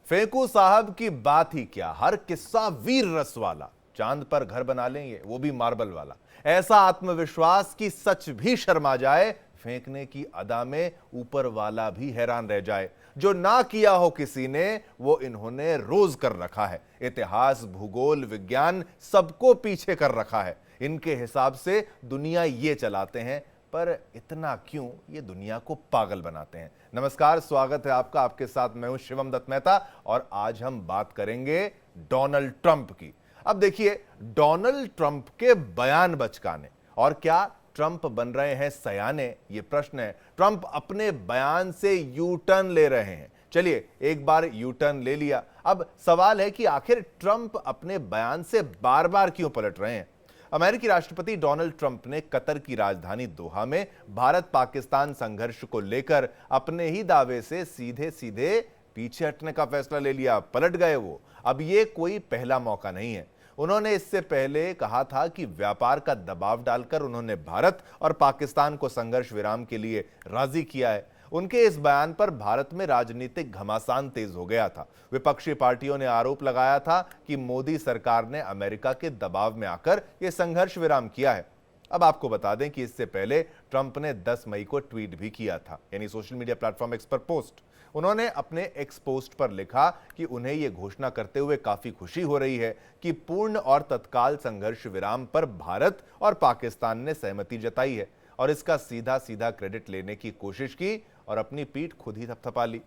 फेंकू साहब की बात ही क्या, हर किस्सा वीर रस वाला। चांद पर घर बना लेंगे, वो भी मार्बल वाला। ऐसा आत्मविश्वास कि सच भी शर्मा जाए, फेंकने की अदा में ऊपर वाला भी हैरान रह जाए। जो ना किया हो किसी ने, वो इन्होंने रोज कर रखा है। इतिहास, भूगोल, विज्ञान सबको पीछे कर रखा है। इनके हिसाब से दुनिया ये चलाते हैं, पर इतना क्यों ये दुनिया को पागल बनाते हैं। नमस्कार, स्वागत है आपका। आपके साथ मैं हूं शिवम दत्त मेहता और आज हम बात करेंगे डोनाल्ड ट्रंप की। अब देखिए, डोनाल्ड ट्रंप के बयान बचकाने और क्या ट्रंप बन रहे हैं सयाने, ये प्रश्न है। ट्रंप अपने बयान से यू टर्न ले रहे हैं। चलिए, एक बार यू टर्न ले लिया, अब सवाल है कि आखिर ट्रंप अपने बयान से बार बार क्यों पलट रहे हैं। अमेरिकी राष्ट्रपति डोनाल्ड ट्रंप ने कतर की राजधानी दोहा में भारत पाकिस्तान संघर्ष को लेकर अपने ही दावे से सीधे सीधे पीछे हटने का फैसला ले लिया। पलट गए वो। अब ये कोई पहला मौका नहीं है। उन्होंने इससे पहले कहा था कि व्यापार का दबाव डालकर उन्होंने भारत और पाकिस्तान को संघर्ष विराम के लिए राजी किया है। उनके इस बयान पर भारत में राजनीतिक घमासान तेज हो गया था। विपक्षी पार्टियों ने आरोप लगाया था कि मोदी सरकार ने अमेरिका के दबाव में आकर यह संघर्ष विराम किया है। अब आपको बता दें कि इससे पहले ट्रंप ने 10 मई को ट्वीट भी किया था, यानी सोशल मीडिया प्लेटफॉर्म एक्स पर पोस्ट। उन्होंने अपने एक्स पोस्ट पर लिखा कि उन्हें यह घोषणा करते हुए काफी खुशी हो रही है कि पूर्ण और तत्काल संघर्ष विराम पर भारत और पाकिस्तान ने सहमति जताई है, और इसका सीधा सीधा क्रेडिट लेने की कोशिश की और अपनी पीठ खुद ही थपथपा ली।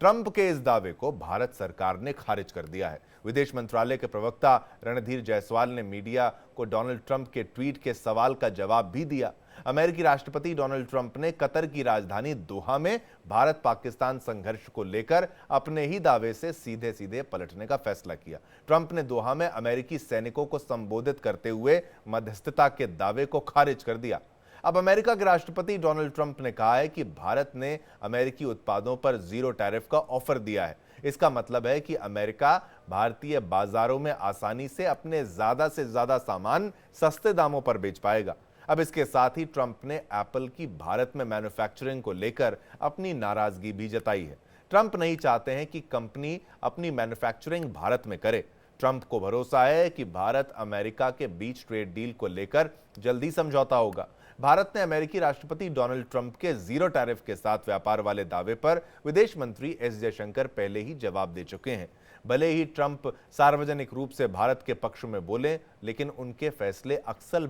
ट्रंप के इस दावे को भारत सरकार ने खारिज कर दिया है। विदेश मंत्रालय के प्रवक्ता रणधीर जायसवाल ने मीडिया को डोनाल्ड ट्रंप के ट्वीट के सवाल का जवाब भी दिया। अमेरिकी राष्ट्रपति डोनाल्ड ट्रंप ने कतर की राजधानी दोहा में भारत पाकिस्तान संघर्ष को लेकर अपने ही दावे से सीधे सीधे पलटने का फैसला किया। ट्रंप ने दोहा में अमेरिकी सैनिकों को संबोधित करते हुए मध्यस्थता के दावे को खारिज कर दिया। अब अमेरिका के राष्ट्रपति डोनाल्ड ट्रंप ने कहा है कि भारत ने अमेरिकी उत्पादों पर जीरो टैरिफ का ऑफर दिया है। इसका मतलब है कि अमेरिका भारतीय बाजारों में आसानी से अपने ज्यादा से ज्यादा सामान सस्ते दामों पर बेच पाएगा। अब इसके साथ ही ट्रंप ने एप्पल की भारत में मैन्युफैक्चरिंग को लेकर अपनी नाराजगी भी जताई है। ट्रंप नहीं चाहते हैं कि कंपनी अपनी मैन्युफैक्चरिंग भारत में करे। ट्रंप को भरोसा है कि भारत अमेरिका के बीच ट्रेड डील को लेकर जल्दी समझौता होगा। भारत ने अमेरिकी राष्ट्रपति डोनाल्ड ट्रंप के जीरो टैरिफ के साथ व्यापार वाले दावे पर विदेश मंत्री एस जयशंकर पहले ही जवाब दे चुके हैं। भले ही ट्रंप सार्वजनिक रूप से भारत के पक्ष में बोले, लेकिन उनके फैसले अक्सर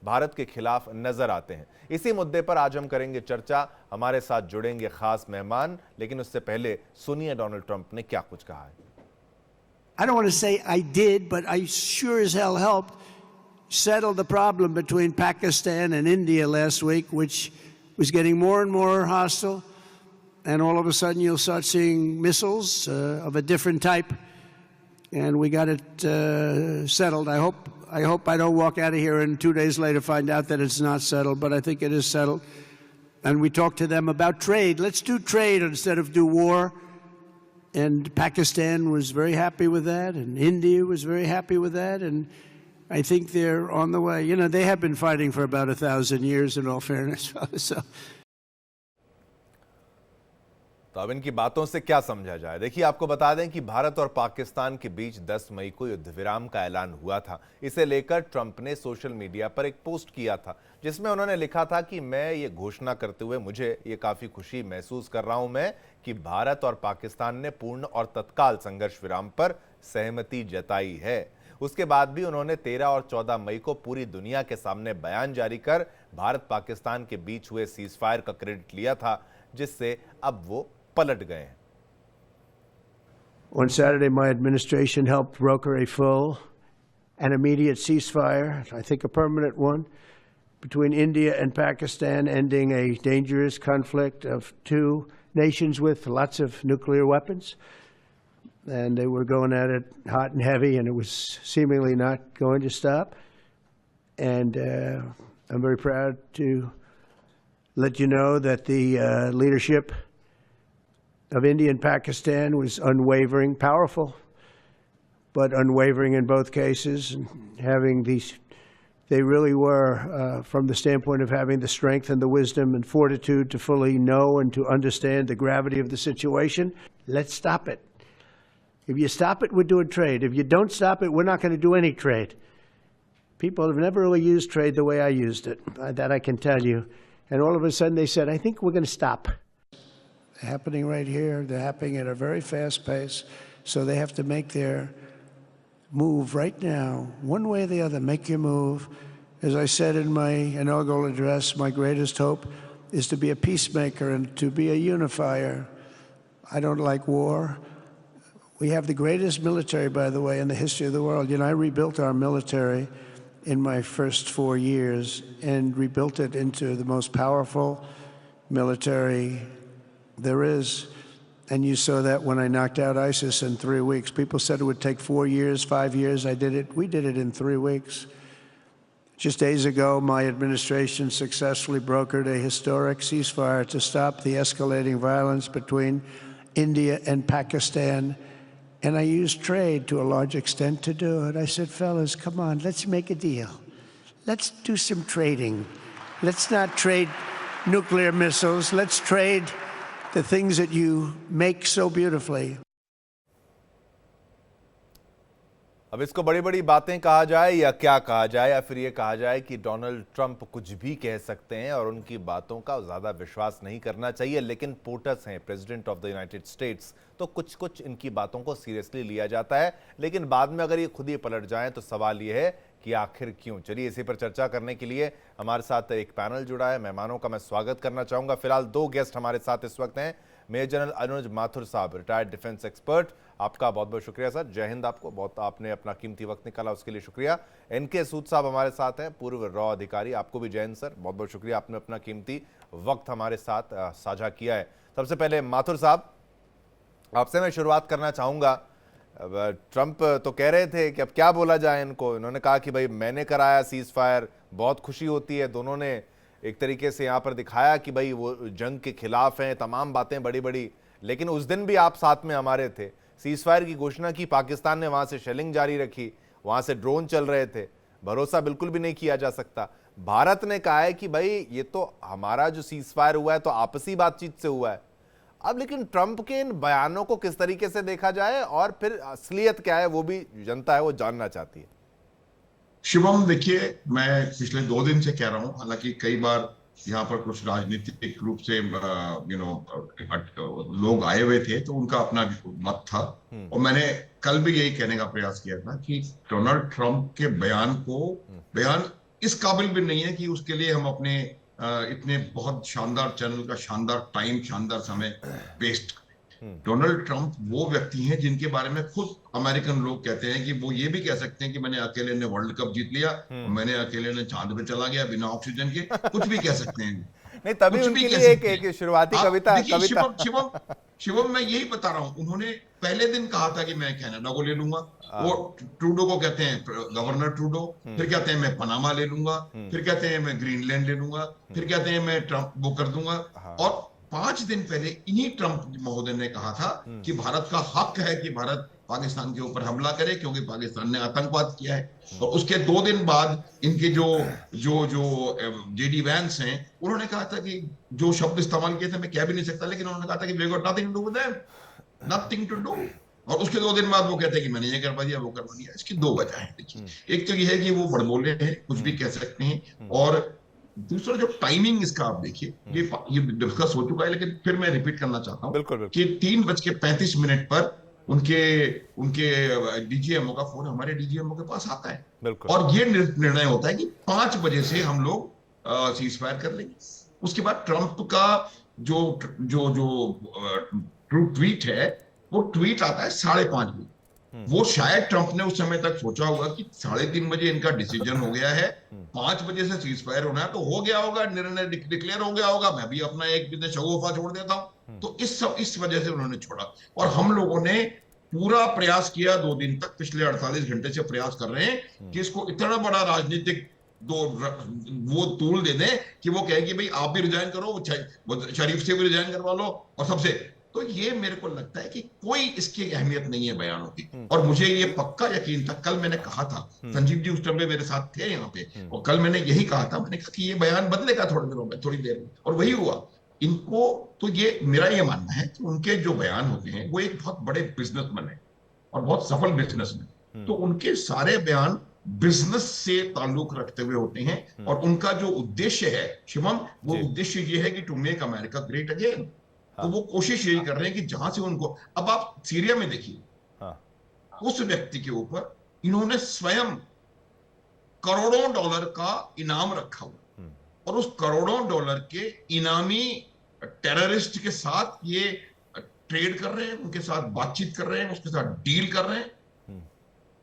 भारत के खिलाफ नजर आते हैं। इसी मुद्दे पर आज हम करेंगे चर्चा। हमारे साथ जुड़ेंगे खास मेहमान, लेकिन उससे पहले सुनिए डोनाल्ड ट्रंप ने क्या कुछ कहा है। I don't want to say I did, but I sure as hell helped settle the problem between Pakistan and India last week, which was getting more and more hostile. And all of a sudden you'll start seeing missiles of a different type. And we got it settled. I hope I don't walk out of here and 2 days later find out that it's not settled, but I think it is settled. And we talked to them about trade. Let's do trade instead of do war. And Pakistan was very happy with that, and India was very happy with that, and I think they're on the way. You know, they have been fighting for about 1,000 years, in all fairness. So. तो अब इनकी बातों से क्या समझा जाए। देखिए, आपको बता दें कि भारत और पाकिस्तान के बीच 10 मई को युद्ध विराम का ऐलान हुआ था। इसे लेकर ट्रंप ने सोशल मीडिया पर एक पोस्ट किया था, जिसमें उन्होंने लिखा था कि मैं ये घोषणा करते हुए मुझे ये काफी खुशी महसूस कर रहा हूं मैं कि भारत और पाकिस्तान ने पूर्ण और तत्काल संघर्ष विराम पर सहमति जताई है। उसके बाद भी उन्होंने 13 और 14 मई को पूरी दुनिया के सामने बयान जारी कर भारत पाकिस्तान के बीच हुए सीजफायर का क्रेडिट लिया था, जिससे अब वो पलट गए हैं। On Saturday, my administration helped broker a full and immediate ceasefire, I think a permanent one, between India and Pakistan, ending a dangerous conflict of two nations with lots of nuclear weapons. And they were going at it hot and heavy, and it was seemingly not going to stop. And I'm very proud to let you know that the leadership of India and Pakistan was unwavering, powerful, but unwavering in both cases, and having these, they really were, from the standpoint of having the strength and the wisdom and fortitude to fully know and to understand the gravity of the situation. Let's stop it. If you stop it, we're doing trade. If you don't stop it, we're not going to do any trade. People have never really used trade the way I used it. That I can tell you. And all of a sudden they said, I think we're going to stop. They're happening right here. They're happening at a very fast pace. So they have to make their move right now, one way or the other. Make your move. As I said in my inaugural address, my greatest hope is to be a peacemaker and to be a unifier. I don't like war. We have the greatest military, by the way, in the history of the world. You know, I rebuilt our military in my first 4 years and rebuilt it into the most powerful military there is. And you saw that when I knocked out ISIS in 3 weeks. People said it would take 4 years, 5 years. I did it. We did it in 3 weeks. Just days ago, my administration successfully brokered a historic ceasefire to stop the escalating violence between India and Pakistan. And I used trade to a large extent to do it. I said, fellas, come on, let's make a deal. Let's do some trading. Let's not trade nuclear missiles. Let's trade the things that you make so beautifully. अब इसको बड़ी बड़ी बातें कहा जाए या क्या कहा जाए, या फिर ये कहा जाए कि डोनाल्ड ट्रंप कुछ भी कह सकते हैं और उनकी बातों का ज़्यादा विश्वास नहीं करना चाहिए, लेकिन पोटस हैं, president of the United states, तो कुछ कुछ इनकी बातों को सीरियसली लिया जाता है, लेकिन बाद में अगर ये खुद ही पलट जाएं तो सवाल ये है कि आखिर क्यों। चलिए इसी पर चर्चा करने के लिए हमारे साथ एक पैनल जुड़ा है। मेहमानों का मैं स्वागत करना चाहूँगा। फिलहाल 2 गेस्ट हमारे साथ इस वक्त हैं। मेजर जनरल अनुज माथुर साहब, रिटायर्ड डिफेंस एक्सपर्ट, आपका बहुत बहुत शुक्रिया सर। जय हिंद आपको, बहुत आपने अपना कीमती वक्त निकाला, उसके लिए शुक्रिया। एनके सूद साहब हमारे साथ हैं, पूर्व रॉ अधिकारी, आपको भी जय हिंद सर, बहुत बहुत शुक्रिया, आपने अपना कीमती वक्त हमारे साथ साझा किया है। सबसे पहले माथुर साहब, आपसे मैं शुरुआत करना चाहूँगा। ट्रंप तो कह रहे थे कि अब क्या बोला जाए इनको, इन्होंने कहा कि भाई मैंने कराया सीज फायर, बहुत खुशी होती है। दोनों ने एक तरीके से यहाँ पर दिखाया कि भाई वो जंग के खिलाफ हैं, तमाम बातें बड़ी बड़ी, लेकिन उस दिन भी आप साथ में हमारे थे। सीज फायर की घोषणा की, पाकिस्तान ने वहाँ से शेलिंग जारी रखी, वहाँ से ड्रोन चल रहे थे, भरोसा बिल्कुल भी नहीं किया जा सकता। भारत ने कहा है कि भाई ये तो हमारा जो सीज फायर हुआ है तो आपसी बातचीत से हुआ है। अब लेकिन ट्रंप के इन बयानों को किस तरीके से देखा जाए और फिर असलियत क्या है वो भी जनता है वो जानना चाहती है। शिवम, देखिए, मैं पिछले 2 दिन से कह रहा हूं, हालांकि कई बार यहाँ पर कुछ राजनीतिक रूप से लोग आए हुए थे तो उनका अपना मत था, और मैंने कल भी यही कहने का प्रयास किया था कि डोनाल्ड ट्रंप के बयान इस काबिल भी नहीं है कि उसके लिए हम अपने इतने बहुत शानदार चैनल का शानदार टाइम, शानदार समय वेस्ट करें। डोनाल्ड ट्रंप वो व्यक्ति हैं जिनके बारे में खुद अमेरिकन लोग कहते हैं कि वो ये भी कह सकते हैं कि मैंने अकेले ने वर्ल्ड कप जीत लिया, मैंने अकेले ने चांद पे चला गया बिना ऑक्सीजन के, कुछ भी कह सकते हैं। नहीं, तभी उनके लिए एक शुरुआती कविता शिवम, मैं यही बता रहा हूँ, उन्होंने पहले दिन कहा था कि मैं कनाडा को ले लूंगा, वो ट्रूडो को कहते हैं गवर्नर ट्रूडो, फिर कहते हैं मैं पनामा ले लूंगा, फिर कहते हैं मैं ग्रीनलैंड ले लूंगा, फिर कहते हैं मैं ट्रंप वो कर दूंगा। और 5 दिन पहले इन्हीं ट्रंप महोदय ने कहा था कि भारत का हक है कि भारत पाकिस्तान के ऊपर हमला करे क्योंकि पाकिस्तान ने आतंकवाद किया है। और उसके 2 दिन बाद इनके जो जेडी वैंस हैं, उन्होंने कहा था कि जो शब्द इस्तेमाल किए थे मैं कह भी नहीं सकता, लेकिन उन्होंने कहा था कि we got nothing to do with them, nothing to do. और उसके 2 दिन बाद वो कहते हैं कि मैंने ये करवा दिया, वो करवा दिया। इसकी 2 वजह है। देखिए, एक तो ये है कि वो बड़बोले हैं, कुछ भी कह सकते हैं, और दूसरा जो टाइमिंग इसका आप देखिए, ये डिस्कस हो चुका है, लेकिन फिर मैं रिपीट करना चाहता हूँ कि 3:35 पर उनके डीजीएमओ का फोन हमारे डीजीएमओ के पास आता है, और ये निर्णय होता है कि 5 बजे से हम लोग सीज फायर कर लेंगे। उसके बाद ट्रंप का जो ट्वीट है, वो ट्वीट आता है 5:30 बजे। वो शायद ट्रंप ने उस समय तक सोचा होगा कि 3:30 बजे इनका डिसीजन हो गया है, 5 बजे से सीज फायर होना है, तो हो गया होगा, निर्णय डिक्लेयर हो गया होगा, मैं भी अपना एक बिजनेस शगुफा छोड़ देता हूं। तो इस वजह से उन्होंने छोड़ा, और हम लोगों ने पूरा प्रयास किया 2 दिन तक, पिछले 48 घंटे से प्रयास कर रहे हैं कि इसको इतना बड़ा राजनीतिक वो तूल दे दें कि वो कहे कि भाई आप भी रिजाइन करो, वो शरीफ से भी रिजाइन करवा लो, और सबसे। तो ये मेरे को लगता है कि कोई इसकी अहमियत नहीं है बयानों की, और मुझे ये पक्का यकीन था। कल मैंने कहा था, संजीव जी उस टाइम पे मेरे साथ थे यहाँ पे, और कल मैंने यही कहा था, मैंने कहा कि ये बयान बदलेगा थोड़ी दिनों में, थोड़ी देर में, और वही हुआ। इनको तो ये मेरा ये मानना है कि उनके जो बयान होते हैं वो एक बहुत बड़े बिजनेसमैन है, और बहुत सफल बिजनेसमैन। तो उनके सारे बयान बिजनेस से ताल्लुक रखते हुए होते हैं, और उनका जो उद्देश्य है शिवम, वो जी। उद्देश्य ये है कि to make America great again. तो वो कोशिश यही कर रहे हैं कि जहां से उनको, अब आप सीरिया में देखिए, हाँ। उस व्यक्ति के ऊपर इन्होंने स्वयं करोड़ों डॉलर का इनाम रखा हुआ, और उस करोड़ों डॉलर के इनामी टेररिस्ट के साथ ये ट्रेड कर रहे हैं, उनके साथ बातचीत कर रहे हैं, उसके साथ डील कर रहे हैं।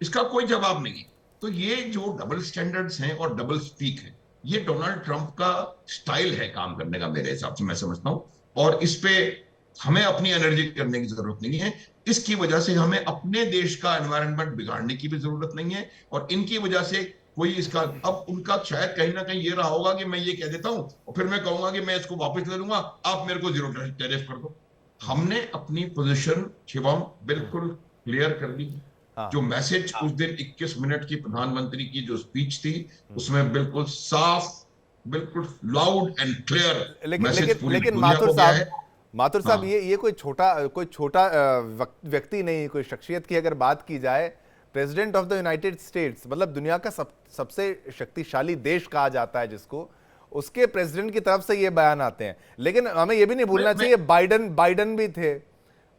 इसका कोई जवाब नहीं है। तो ये जो डबल स्टैंडर्ड्स हैं और डबल स्पीक है, ये डोनाल्ड ट्रंप का स्टाइल है काम करने का, मेरे हिसाब से, मैं समझता हूं। और इस पे हमें अपनी एनर्जी करने की जरूरत नहीं है। इसकी वजह से हमें अपने देश का एनवायरनमेंट बिगाड़ने की भी जरूरत नहीं है, और इनकी वजह से कोई इसका, अब उनका शायद कहीं ना कहीं ये रहा होगा कि मैं ये कह देता हूं और फिर मैं कहूंगा कि मैं इसको वापस ले लूंगा, आप मेरे को जीरो टैरिफ कर दो। हमने अपनी पोजीशन शिवम बिल्कुल क्लियर कर दी। जो मैसेज उस दिन 21 मिनट की प्रधानमंत्री की जो स्पीच थी, उसमें बिल्कुल साफ, बिल्कुल लाउड एंड क्लियर मैसेज पूरी दुनिया को गया है। माथुर साहब, ये कोई छोटा व्यक्ति नहीं, कोई शख्सियत की अगर बात की जाए, president of the United states, मतलब दुनिया का सबसे शक्तिशाली देश कहा जाता है जिसको, उसके प्रेसिडेंट की तरफ से ये बयान आते हैं। लेकिन हमें ये भी नहीं भूलना चाहिए,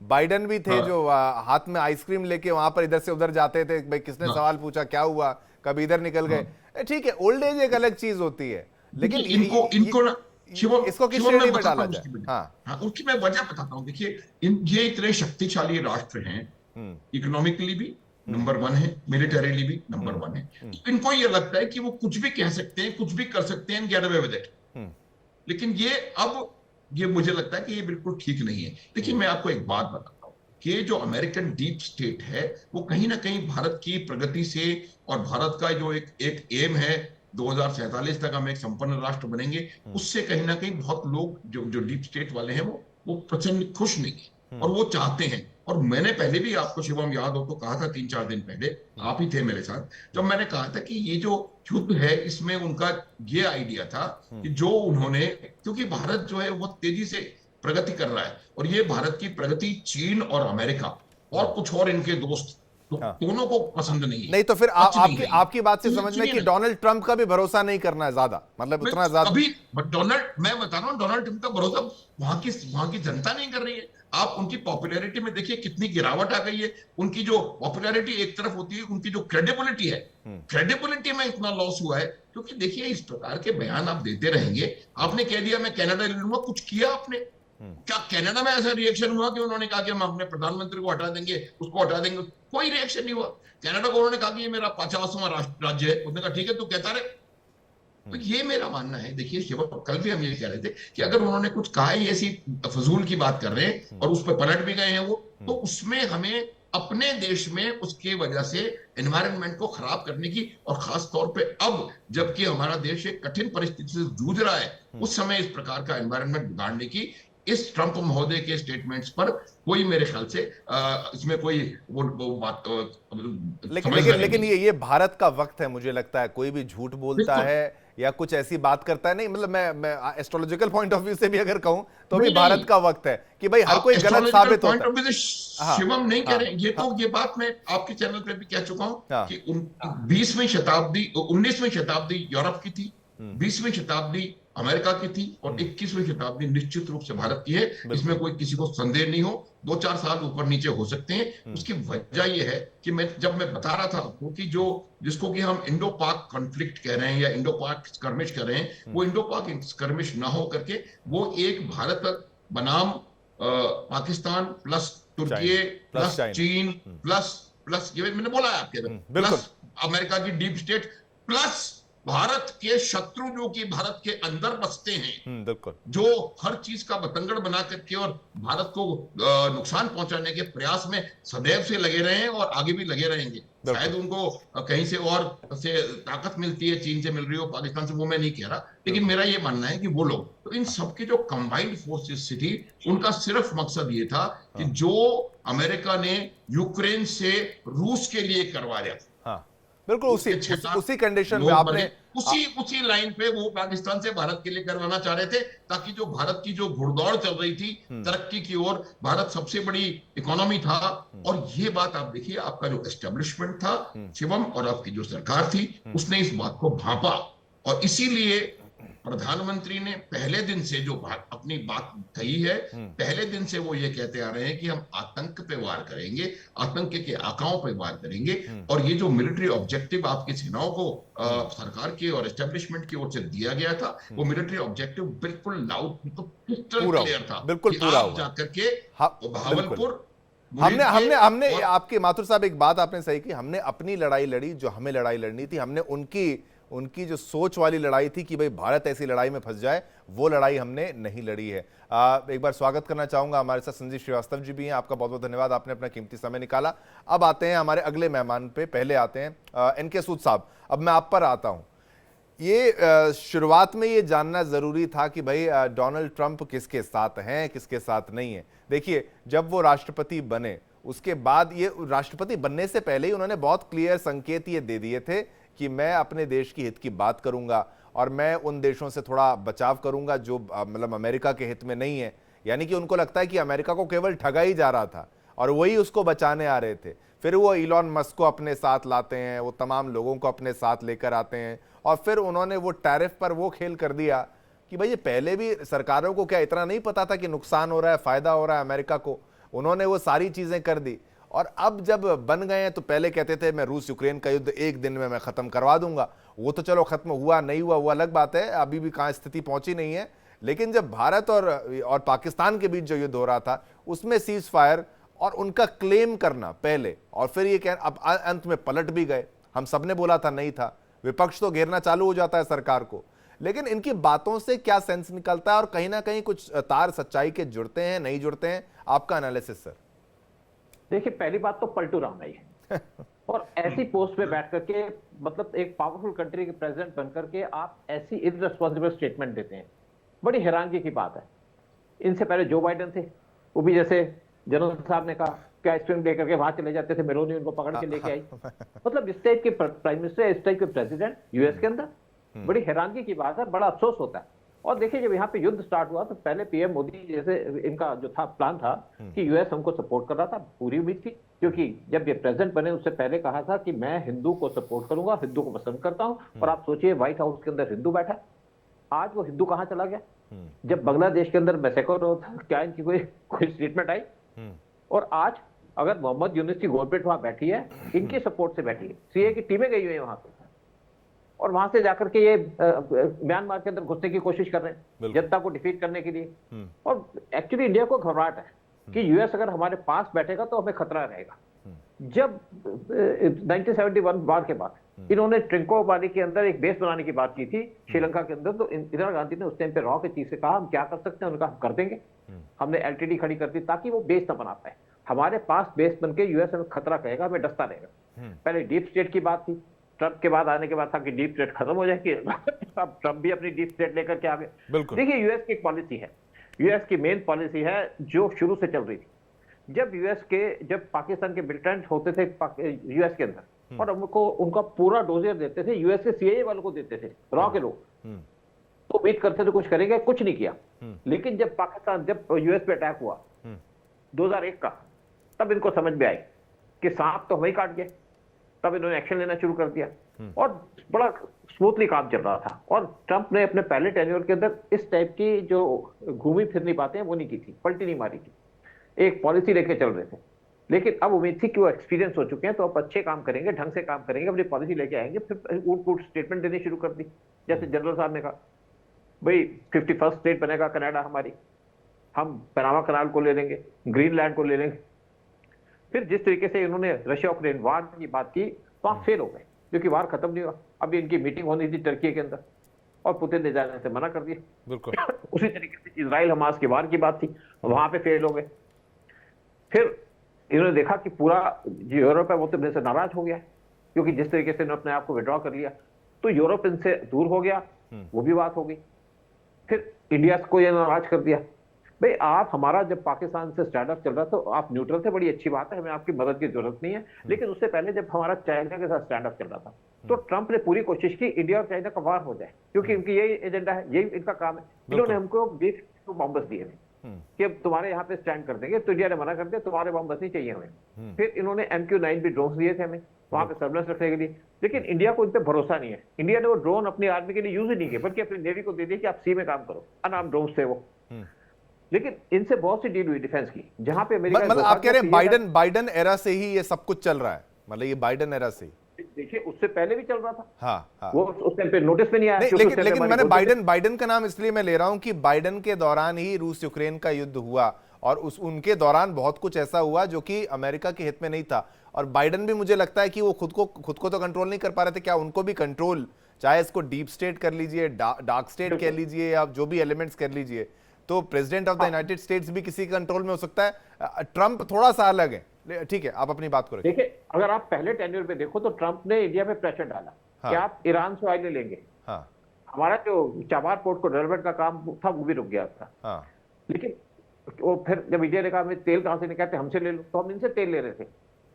बाइडन भी थे जो हाथ में आइसक्रीम लेके वहां पर इधर से उधर जाते थे, भाई किसने सवाल पूछा, क्या हुआ, कभी इधर निकल गए। ठीक है, ओल्ड एज एक अलग चीज होती है, लेकिन इसको किस श्रेणी में डाला जाए? हाँ, उनकी मैं वजह बताता हूँ। देखिए, ये इतने शक्तिशाली राष्ट्र हैं, इकोनॉमिकली भी नंबर 1 है, मिलिटरीली भी नंबर 1 है। तो इनको ये लगता है कि वो कुछ भी कह सकते हैं, कुछ भी कर सकते हैं, गेट अवे विद इट। लेकिन ये मुझे लगता है कि ये बिल्कुल ठीक नहीं है। देखिए, मैं आपको एक बात बताता हूँ कि जो अमेरिकन डीप स्टेट है, वो कहीं ना कहीं भारत की प्रगति से, और भारत का जो एक एम है 2047 तक हम एक संपन्न राष्ट्र बनेंगे, उससे कहीं ना कहीं बहुत लोग जो डीप स्टेट वाले हैं वो प्रचंड खुश नहीं है, और वो चाहते हैं। और मैंने पहले भी, आपको शिवम याद हो तो कहा था 3-4 दिन पहले, आप ही थे मेरे साथ, जब मैंने कहा था कि ये जो युद्ध है, इसमें उनका ये आइडिया था कि जो उन्होंने, क्योंकि भारत जो है वो तेजी से प्रगति कर रहा है, और ये भारत की प्रगति चीन और अमेरिका और कुछ और इनके दोस्त, तो दोनों को पसंद नहीं तो फिर आपकी बात से समझ में कि डोनाल्ड ट्रंप का भी भरोसा नहीं करना है ज्यादा, मतलब उतना ज्यादा अभी। मैं बता रहा हूं, डोनाल्ड ट्रंप का भरोसा वहां की जनता नहीं कर रही है। आप उनकी पॉपुलैरिटी में देखिए कितनी गिरावट आ गई है। उनकी जो पॉपुलैरिटी एक तरफ होती है, उनकी जो क्रेडिबिलिटी है, क्रेडिबिलिटी में इतना लॉस हुआ है। क्योंकि देखिए, इस प्रकार के बयान आप देते रहेंगे, आपने कह दिया मैं कनाडा ले लूंगा, कुछ किया आपने? क्या कनाडा में ऐसा रिएक्शन हुआ कि उन्होंने कहा कि हम अपने प्रधानमंत्री को हटा देंगे, उसको हटा देंगे? कोई रिएक्शन नहीं हुआ। कनाडा को उन्होंने कहा कि ये मेरा 50वां राज्य है, उसने कहा ठीक है, तू कहता रहे। तो ये मेरा मानना है। देखिए शिवम, कल भी हम ये कह रहे थे कि अगर उन्होंने कुछ कहा है, ऐसी फजूल की बात कर रहे हैं और उस पर पलट भी गए हैं वो, तो उसमें हमें अपने देश में उसके वजह से एनवायरनमेंट को खराब करने की, और खास तौर पे अब जबकि हमारा देश एक कठिन परिस्थिति से जूझ रहा है, उस समय इस प्रकार का एनवायरनमेंट बिगाड़ने की, इस ट्रंप महोदय के स्टेटमेंट्स पर कोई, मेरे ख्याल से इसमें कोई वो बात लेकिन ये भारत का वक्त है, मुझे लगता है। कोई भी झूठ बोलता है या कुछ ऐसी बात करता है, नहीं, मतलब मैं एस्ट्रोलॉजिकल पॉइंट ऑफ व्यू से भी अगर कहूं तो भी भारत का वक्त है कि भाई हर कोई गलत साबित होता है। शिवम नहीं कह रहे ये, तो ये बात मैं आपके चैनल पे भी कह चुका हूं कि 20वीं शताब्दी 19वीं शताब्दी यूरोप की थी, 20वीं शताब्दी अमेरिका की थी, और 21वीं शताब्दी निश्चित रूप से भारत की है। इसमें कोई किसी को संदेह नहीं हो। 2-4 साल ऊपर नीचे हो सकते हैं। उसकी वजह यह है कि जब मैं बता रहा था आपको कि जिसको कि हम इंडो पाक कॉन्फ्लिक्ट कह रहे हैं या इंडो पाक स्कर्मिश कह रहे हैं, वो इंडो पाक स्कर्मिश ना हो करके वो एक भारत बनाम पाकिस्तान प्लस तुर्की प्लस चीन प्लस ये मैंने बोला है आपके, प्लस अमेरिका की डीप स्टेट प्लस भारत के शत्रु जो कि भारत के अंदर बसते हैं, जो हर चीज का बतंगड़ बना करके और भारत को नुकसान पहुंचाने के प्रयास में सदैव से लगे रहे हैं और आगे भी लगे रहेंगे। शायद उनको कहीं से और से ताकत मिलती है, चीन से मिल रही हो, पाकिस्तान से, वो मैं नहीं कह रहा, लेकिन मेरा ये मानना है कि वो लोग, तो इन सबके जो कंबाइंड फोर्सेस थी, उनका सिर्फ मकसद ये था कि जो अमेरिका ने यूक्रेन से रूस के लिए करवा दिया, बिल्कुल उसी कंडीशन में आपने उसी लाइन पे वो पाकिस्तान से भारत के लिए करवाना चाह रहे थे, ताकि जो भारत की जो घुड़दौड़ चल रही थी तरक्की की ओर, भारत सबसे बड़ी इकोनॉमी था और ये बात आप देखिए, आपका जो एस्टेब्लिशमेंट था शिवम और आपकी जो सरकार थी, उसने इस बात को भांपा, और इसीलिए प्रधानमंत्री ने पहले दिन से जो अपनी बात कही है, पहले दिन से वो ये कहते आ रहे हैं कि हम आतंक पे वार करेंगे, आतंक के आकाओं पे वार करेंगे। और ये जो मिलिट्री ऑब्जेक्टिव आपकी सेनाओं को सरकार की और एस्टेब्लिशमेंट की ओर से दिया गया था, वो मिलिट्री ऑब्जेक्टिव बिल्कुल लाउड, क्रिस्टल क्लियर था, बिल्कुल कि पूरा आप हुआ। जाकर के हाँ, भावलपुर, हमने हमने हमने और आपके माथुर साहब, एक बात आपने सही की, हमने अपनी लड़ाई लड़ी जो हमें लड़ाई लड़नी थी। हमने उनकी जो सोच वाली लड़ाई थी कि भाई भारत ऐसी लड़ाई में फंस जाए, वो लड़ाई हमने नहीं लड़ी है। एक बार स्वागत करना चाहूंगा, हमारे साथ संजीव श्रीवास्तव जी भी हैं। आपका बहुत बहुत धन्यवाद, आपने अपना कीमती समय निकाला। अब आते हैं हमारे अगले मेहमान पे, पहले आते हैं एनके सूद साहब। अब मैं आप पर आता हूं। ये शुरुआत में ये जानना जरूरी था कि भाई डोनाल्ड ट्रंप किसके साथ हैं, किसके साथ नहीं है। देखिए, जब वो राष्ट्रपति बने, उसके बाद, ये राष्ट्रपति बनने से पहले ही उन्होंने बहुत क्लियर संकेत ये दे दिए थे कि मैं अपने देश की हित की बात करूंगा और मैं उन देशों से थोड़ा बचाव करूंगा जो मतलब अमेरिका के हित में नहीं है। यानी कि उनको लगता है कि अमेरिका को केवल ठगा ही जा रहा था और वही उसको बचाने आ रहे थे। फिर वो इलॉन मस्क को अपने साथ लाते हैं, वो तमाम लोगों को अपने साथ लेकर आते हैं, और फिर उन्होंने वो टैरिफ पर वो खेल कर दिया कि भाई ये पहले भी सरकारों को क्या इतना नहीं पता था कि नुकसान हो रहा है, फायदा हो रहा है अमेरिका को। उन्होंने वो सारी चीजें कर दी, और अब जब बन गए हैं तो पहले कहते थे मैं रूस यूक्रेन का युद्ध एक दिन में मैं खत्म करवा दूंगा। वो तो चलो खत्म हुआ नहीं हुआ वो अलग बात है, अभी भी कहाँ स्थिति पहुंची नहीं है। लेकिन जब भारत और पाकिस्तान के बीच जो युद्ध हो रहा था, उसमें सीज फायर और उनका क्लेम करना पहले, और फिर ये अब अंत में पलट भी गए। हम सबने बोला था नहीं था, विपक्ष तो घेरना चालू हो जाता है सरकार को। लेकिन इनकी बातों से क्या सेंस निकलता है, और कहीं ना कहीं कुछ तार सच्चाई के जुड़ते हैं, नहीं जुड़ते हैं? आपका एनालिसिस सर। देखिए, पहली बात तो पलटू राम है और ऐसी पोस्ट पे बैठ करके, मतलब एक पावरफुल कंट्री के प्रेसिडेंट बनकर के आप ऐसी इररिस्पांसिबल स्टेटमेंट देते हैं, बड़ी हैरानगी की बात है। इनसे पहले जो बाइडेन थे, वो भी जैसे जनरल साहब ने कहा कि आइसक्रीम लेकर के वहां चले जाते थे, मेलोनी उनको पकड़ के लेके आई। मतलब इस टाइप के प्राइम मिनिस्टर, इस टाइप के प्रेसिडेंट यूएस के अंदर, बड़ी हैरानगी की बात है, बड़ा अफसोस होता है। और देखिए, जब यहाँ पे युद्ध स्टार्ट हुआ तो पहले पीएम मोदी जैसे इनका जो था प्लान था कि यूएस हमको सपोर्ट कर रहा था, पूरी उम्मीद थी, क्योंकि जब ये प्रेसिडेंट बने उससे पहले कहा था कि मैं हिंदू को सपोर्ट करूंगा, हिंदू को पसंद करता हूं। और आप सोचिए, व्हाइट हाउस के अंदर हिंदू बैठा, आज वो हिंदू कहां चला गया? जब बांग्लादेश के अंदर मैसेकर होता, क्या इनकी कोई स्टेटमेंट आई? और आज अगर मोहम्मद यूनुस की गवर्नमेंट वहां बैठी है, इनके सपोर्ट से बैठी है, सीए की टीमें गई हुई है वहां पे, और वहां से जाकर के ये म्यांमार के अंदर घुसने की कोशिश कर रहे हैं जनता को डिफीट करने के लिए। और एक्चुअली इंडिया को घबराहट है कि यूएस अगर हमारे पास बैठेगा तो हमें खतरा रहेगा। जब 1971 वार के बाद इन्होंने ट्रिंकोमाली के अंदर एक बेस बनाने की बात की थी श्रीलंका के अंदर, तो इंदिरा गांधी ने उस टाइम पे रॉ के चीफ से कहा हम क्या कर सकते हैं, उनका हम कर देंगे। हमने एलटीडी खड़ी कर दी ताकि वो बेस ना बना पाए। हमारे पास बेस बन के यूएस हमें खतरा कहेगा, हमें डसता रहेगा। पहले डीप स्टेट की बात थी, ट्रंप के बाद आने के बाद था कि डीप स्टेट खत्म हो जाएगी, अब ट्रंप भी अपनी डीप स्टेट लेकर के आ गए। देखिए, यूएस की एक पॉलिसी है, यूएस की मेन पॉलिसी है जो शुरू से चल रही थी। जब पाकिस्तान के मिलिटेंट होते थे यूएस के अंदर, और उनको उनका पूरा डोजियर देते थे, यूएस के सीआईए वालों को देते थे, रॉ के लोग, तो उम्मीद करते थे कुछ करेंगे, कुछ नहीं किया। लेकिन जब यूएस पे अटैक हुआ 2001 का, तब इनको समझ में आई कि सांप तो वही काट गए। तब इन्होंने एक्शन लेना शुरू कर दिया और बड़ा स्मूथली काम चल रहा था। और ट्रंप ने अपने पहले टेन्योर के अंदर इस टाइप की जो घूमी फिरनी बातें वो नहीं की थी, पलटी नहीं मारी थी, एक पॉलिसी लेके चल रहे थे। लेकिन अब उम्मीद थी कि वो एक्सपीरियंस हो चुके हैं, तो अब अच्छे काम करेंगे, ढंग से काम करेंगे, अपनी पॉलिसी लेके आएंगे। फिर ऊट स्टेटमेंट देनी शुरू कर दी, जैसे जनरल साहब ने कहा भाई 51st स्टेट बनेगा कनाडा हमारी, हम पनामा कनाल को ले लेंगे, ग्रीनलैंड को ले लेंगे। फिर जिस तरीके से इन्होंने रशिया यूक्रेन वार की बात की तो आप फेल हो गए, क्योंकि वार खत्म नहीं हुआ। अभी इनकी मीटिंग होनी थी टर्की के अंदर और पुतिन ने जाने से मना कर दिया। बिल्कुल उसी तरीके से इजराइल हमास की वार की बात थी, वहां पे फेल हो गए। फिर इन्होंने देखा कि पूरा जो यूरोप है वो तो मेरे से नाराज हो गया, क्योंकि जिस तरीके से इन्होंने अपने आप को विड्रॉ कर लिया, तो यूरोप इनसे दूर हो गया, वो भी बात हो गई। फिर इंडिया को ये नाराज कर दिया, भाई आप हमारा जब पाकिस्तान से स्टैंड अप चल रहा तो आप न्यूट्रल थे, बड़ी अच्छी बात है, हमें आपकी मदद की जरूरत नहीं है। लेकिन उससे पहले जब हमारा चाइना के साथ स्टैंड अप चल रहा था, तो ट्रंप ने पूरी कोशिश की इंडिया और चाइना का वार हो जाए, क्योंकि इनकी यही एजेंडा है, यही इनका काम है। इन्होंने हमको 20 बॉम्बर्स दिए थे, कि अब तुम्हारे यहाँ पे स्टैंड कर देंगे, तो इंडिया ने मना कर दिया, तुम्हारे बम बस नहीं चाहिए हमें। फिर इन्होंने MQ-9 भी ड्रोन दिए थे हमें वहां पे सर्विलेंस रखने के लिए, लेकिन इंडिया को इन पे भरोसा नहीं है। इंडिया ने वो ड्रोन अपनी आर्मी के लिए यूज ही नहीं किए, बल्कि अपनी नेवी को दे दिए कि आप सी में काम करो, अनाम ड्रोन थे वो। लेकिन इनसे बहुत सी डील हुई डिफेंस की, जहां पे अमेरिका मतलब आप कह रहे हैं बाइडन एरा से ही ये सब कुछ चल रहा है, मतलब ये बाइडन एरा से ही? देखिए उससे पहले भी चल रहा था। हाँ। वो उस टाइम पे नोटिस में नहीं आया। नहीं, लेकिन मैंने बाइडन का नाम इसलिए मैं ले रहा हूं कि बाइडन के दौरान ही रूस यूक्रेन का युद्ध हुआ, और उनके दौरान बहुत कुछ ऐसा हुआ जो कि अमेरिका के हित में नहीं था। और बाइडन भी मुझे लगता है कि वो खुद को तो कंट्रोल नहीं कर पा रहे थे, क्या उनको भी कंट्रोल, चाहे इसको डीप स्टेट कर लीजिए, डार्क स्टेट कह लीजिए, या जो भी एलिमेंट्स कर लीजिए, तो president of the United states भी किसी के कंट्रोल में हो सकता है। ट्रंप थोड़ा सा अलग है। ठीक है, आप अपनी बात करें। देखिए अगर आप पहले टेन्योर पे देखो तो ट्रंप ने इंडिया पे प्रेशर डाला कि आप ईरान से ऑयल लेंगे। हमारा जो चाबार पोर्ट को डेवलपमेंट का काम था वो भी रुक गया था। लेकिन वो फिर जब इंडिया ने कहा हमें तेल कहां से निकालते, हमसे ले लो, तो हम इनसे तेल ले रहे थे।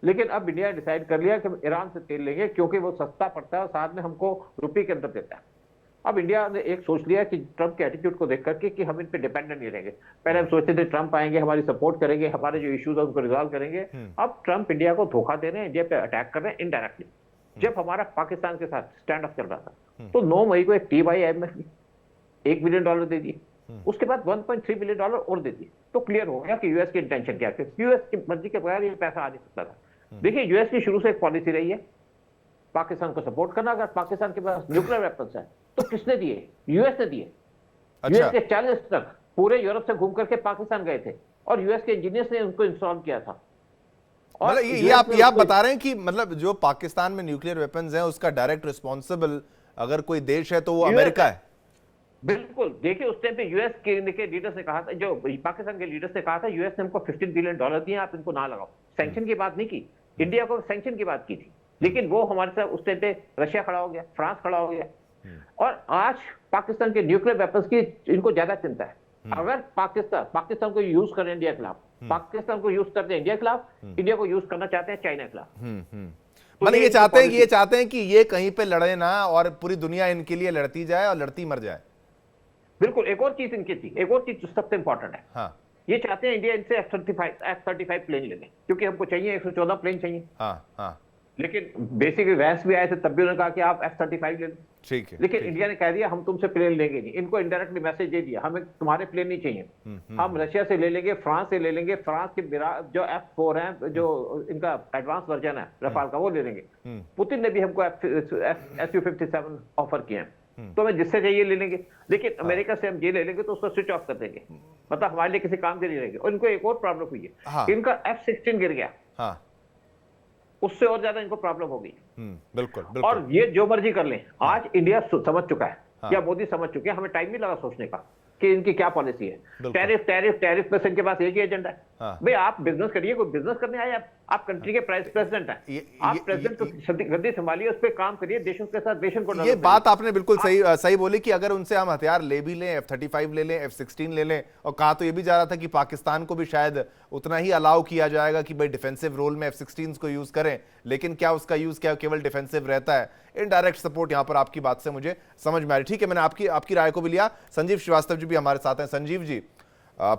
लेकिन अब इंडिया ने डिसाइड कर लिया कि हम ईरान से तेल लेंगे, क्योंकि वो सस्ता पड़ता है और साथ में हमको रुपये के अंदर देता है। अब इंडिया ने एक सोच लिया कि ट्रंप के एटीट्यूड को देख करके कि हम इन पे डिपेंडेंट नहीं रहेंगे। पहले हम सोचते थे ट्रंप आएंगे, हमारी सपोर्ट करेंगे, हमारे जो इश्यूज है उनको रिजॉल्व करेंगे। अब ट्रंप इंडिया को धोखा दे रहे हैं, इंडिया पे अटैक कर रहे हैं इनडायरेक्टली। जब हमारा पाकिस्तान के साथ स्टैंड ऑफ चल रहा था तो 9 मई को एक TYIMF ने $1 बिलियन दे दिए, उसके बाद $1.3 बिलियन और दे दिए। तो क्लियर हो गया कि यूएस की इंटेंशन क्या है। यूएस की मर्जी के बगैर ये पैसा आ नहीं सकता था। देखिए यूएस की शुरू से एक पॉलिसी रही है पाकिस्तान को सपोर्ट करना। अगर पाकिस्तान के पास न्यूक्लियर वेपन्स है तो किसने दिए? यूएस ने दिए। यूएस के 40 तक पूरे यूरोप से घूम करके पाकिस्तान गए थे और यूएस के इंजीनियर्स ने उनको इंस्टॉल किया था। मतलब ये आप बता रहे हैं कि मतलब जो पाकिस्तान में न्यूक्लियर वेपन्स हैं उसका डायरेक्ट रिस्पॉन्सिबल अगर कोई देश है तो वो अमेरिका है। बिल्कुल। देखिए उस टाइम पे यूएस के लीडर्स ने कहा था, जो पाकिस्तान के लीडर्स ने कहा था यूएस ने हमको $15 बिलियन दिए, आप इनको ना लगाओ। सैंक्शन की बात नहीं की, इंडिया को सैंक्शन की बात की थी, लेकिन वो हमारे साथ उस टाइम पे रशिया खड़ा हो गया, फ्रांस खड़ा हो गया। और आज पाकिस्तान के न्यूक्लियर वेपन्स की इनको ज्यादा चिंता है। अगर पाकिस्तान को यूज करें इंडिया के खिलाफ, पाकिस्तान को यूज करते हैं इंडिया के खिलाफ, इंडिया को यूज करना चाहते हैं चाइना के खिलाफ। मतलब ये चाहते हैं कि ये कहीं पे लड़े ना और पूरी दुनिया इनके लिए लड़ती जाए और लड़ती मर जाए। बिल्कुल। एक और चीज इनकी थी, एक और चीज सबसे इंपॉर्टेंट है। हाँ। ये चाहते हैं इंडिया इनसे F-35 प्लेन ले लें, क्योंकि हमको चाहिए 114 प्लेन चाहिए। हाँ। लेकिन बेसिकली वैस भी आए थे, तब भी उन्होंने कहा कि आप F-35 ले लें। ठीक है। लेकिन इंडिया ने कह दिया हम तुमसे प्लेन लेंगे नहीं। इनको इनडायरेक्टली मैसेज दे दिया हमें तुम्हारे प्लेन नहीं चाहिए, हम रशिया से ले लेंगे, फ्रांस से ले लेंगे। फ्रांस के जो F-4 है, जो इनका एडवांस वर्जन है रफाल का, वो ले लेंगे। पुतिन ने भी हमको Su-57 ऑफर किए हैं, तो हमें जिससे चाहिए ले लेंगे। लेकिन अमेरिका से हम ये ले लेंगे तो उसको स्विच ऑफ कर देंगे, मतलब हमारे लिए किसी काम के नहीं रहेंगे। और इनको एक और प्रॉब्लम हुई है, इनका F-16 गिर गया, उससे और ज्यादा इनको प्रॉब्लम हो गई। बिल्कुल। और ये जो मर्जी कर लें, आज इंडिया समझ चुका है, या मोदी समझ चुके हैं, हमें टाइम नहीं लगा सोचने का कि इनकी क्या पॉलिसी है। टैरिफ प्लस इनके पास एक ही एजेंडा है। भाई आप बिजनेस करिए, कोई बिजनेस करने आए, आप कंट्री के प्रेसिडेंट हैं, आप प्रेसिडेंट को गद्दी संभालिए, उस पर काम करिए, देशों के साथ देशों को। ये बात आपने बिल्कुल सही बोली कि अगर उनसे हम हथियार ले भी लें, F-35 ले लें, F-16 ले लें, और कहा तो ये भी जा रहा था कि पाकिस्तान को भी शायद उतना ही अलाउ किया जाएगा कि भाई डिफेंसिव रोल में F-16 को यूज करें, लेकिन क्या उसका यूज क्या केवल डिफेंसिव रहता है? इनडायरेक्ट सपोर्ट यहां पर आपकी बात से मुझे समझ में आ रही। ठीक है, मैंने आपकी राय को भी लिया। संजीव श्रीवास्तव जी भी हमारे साथ हैं। संजीव जी,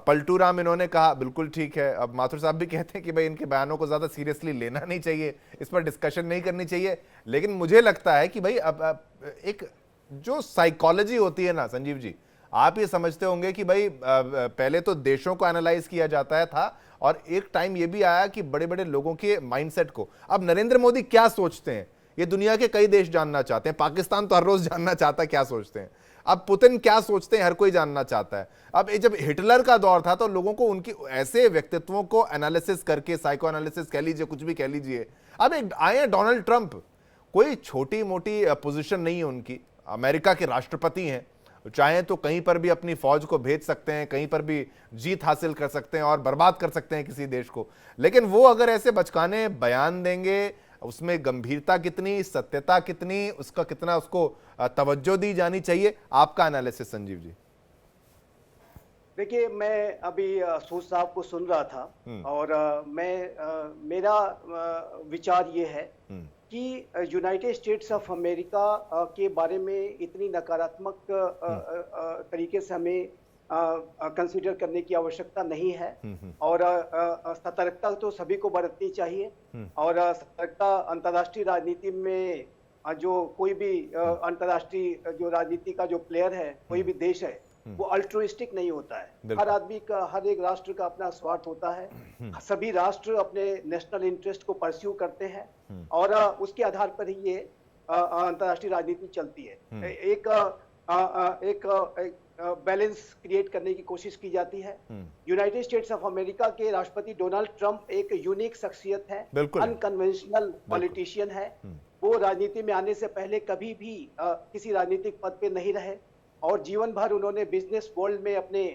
पलटू राम इन्होंने कहा, बिल्कुल ठीक है। अब माथुर साहब भी कहते हैं कि भाई इनके बयानों को ज्यादा सीरियसली लेना नहीं चाहिए, इस पर डिस्कशन नहीं करनी चाहिए। लेकिन मुझे लगता है कि भाई अब एक जो साइकोलॉजी होती है ना संजीव जी, आप ये समझते होंगे कि भाई पहले तो देशों को एनालाइज किया जाता था, और एक टाइम ये भी आया कि बड़े बड़े लोगों के माइंडसेट को, अब नरेंद्र मोदी क्या सोचते हैं ये दुनिया के कई देश जानना चाहते हैं। पाकिस्तान तो हर रोज जानना चाहता है क्या सोचते हैं। अब पुतिन क्या सोचते हैं हर कोई जानना चाहता है। अब जब हिटलर का दौर था तो लोगों को उनकी ऐसे व्यक्तित्वों को एनालिसिस करके, साइको एनालिसिस कह लीजिए, कुछ भी कह लीजिए। अब एक आए हैं डोनाल्ड ट्रंप, कोई छोटी मोटी पोजीशन नहीं है उनकी, अमेरिका के राष्ट्रपति हैं, चाहे तो कहीं पर भी अपनी फौज को भेज सकते हैं, कहीं पर भी जीत हासिल कर सकते हैं और बर्बाद कर सकते हैं किसी देश को। लेकिन वो अगर ऐसे बचकाने बयान देंगे, उसमें गंभीरता कितनी, सत्यता कितनी, उसका कितना उसको तवज्जो दी जानी चाहिए? आपका एनालिसिस संजीव जी। देखिए, मैं अभी सूद साहब को सुन रहा था, और मेरा विचार ये है कि यूनाइटेड स्टेट्स ऑफ अमेरिका के बारे में इतनी नकारात्मक तरीके से हमें कंसीडर करने की आवश्यकता नहीं है। और सतर्कता तो सभी को बरतनी चाहिए। और सतर्कता अंतर्राष्ट्रीय राजनीति में जो कोई भी अंतर्राष्ट्रीय जो राजनीति का जो प्लेयर है, कोई भी देश है, वो अल्ट्रुइस्टिक नहीं होता है। हर आदमी का, हर एक राष्ट्र का अपना स्वार्थ होता है। सभी राष्ट्र अपने नेशनल इंटरेस्ट को परस्यू करते हैं और उसके आधार पर ही ये अंतर्राष्ट्रीय राजनीति चलती है। एक बैलेंस क्रिएट करने की कोशिश की जाती है। यूनाइटेड स्टेट्स ऑफ अमेरिका के राष्ट्रपति डोनाल्ड ट्रंप एक यूनिक शख्सियत है, अनकन्वेंशनल पॉलिटिशियन है। वो राजनीति में आने से पहले कभी भी किसी राजनीतिक पद पे नहीं रहे और जीवन भर उन्होंने बिजनेस वर्ल्ड में अपने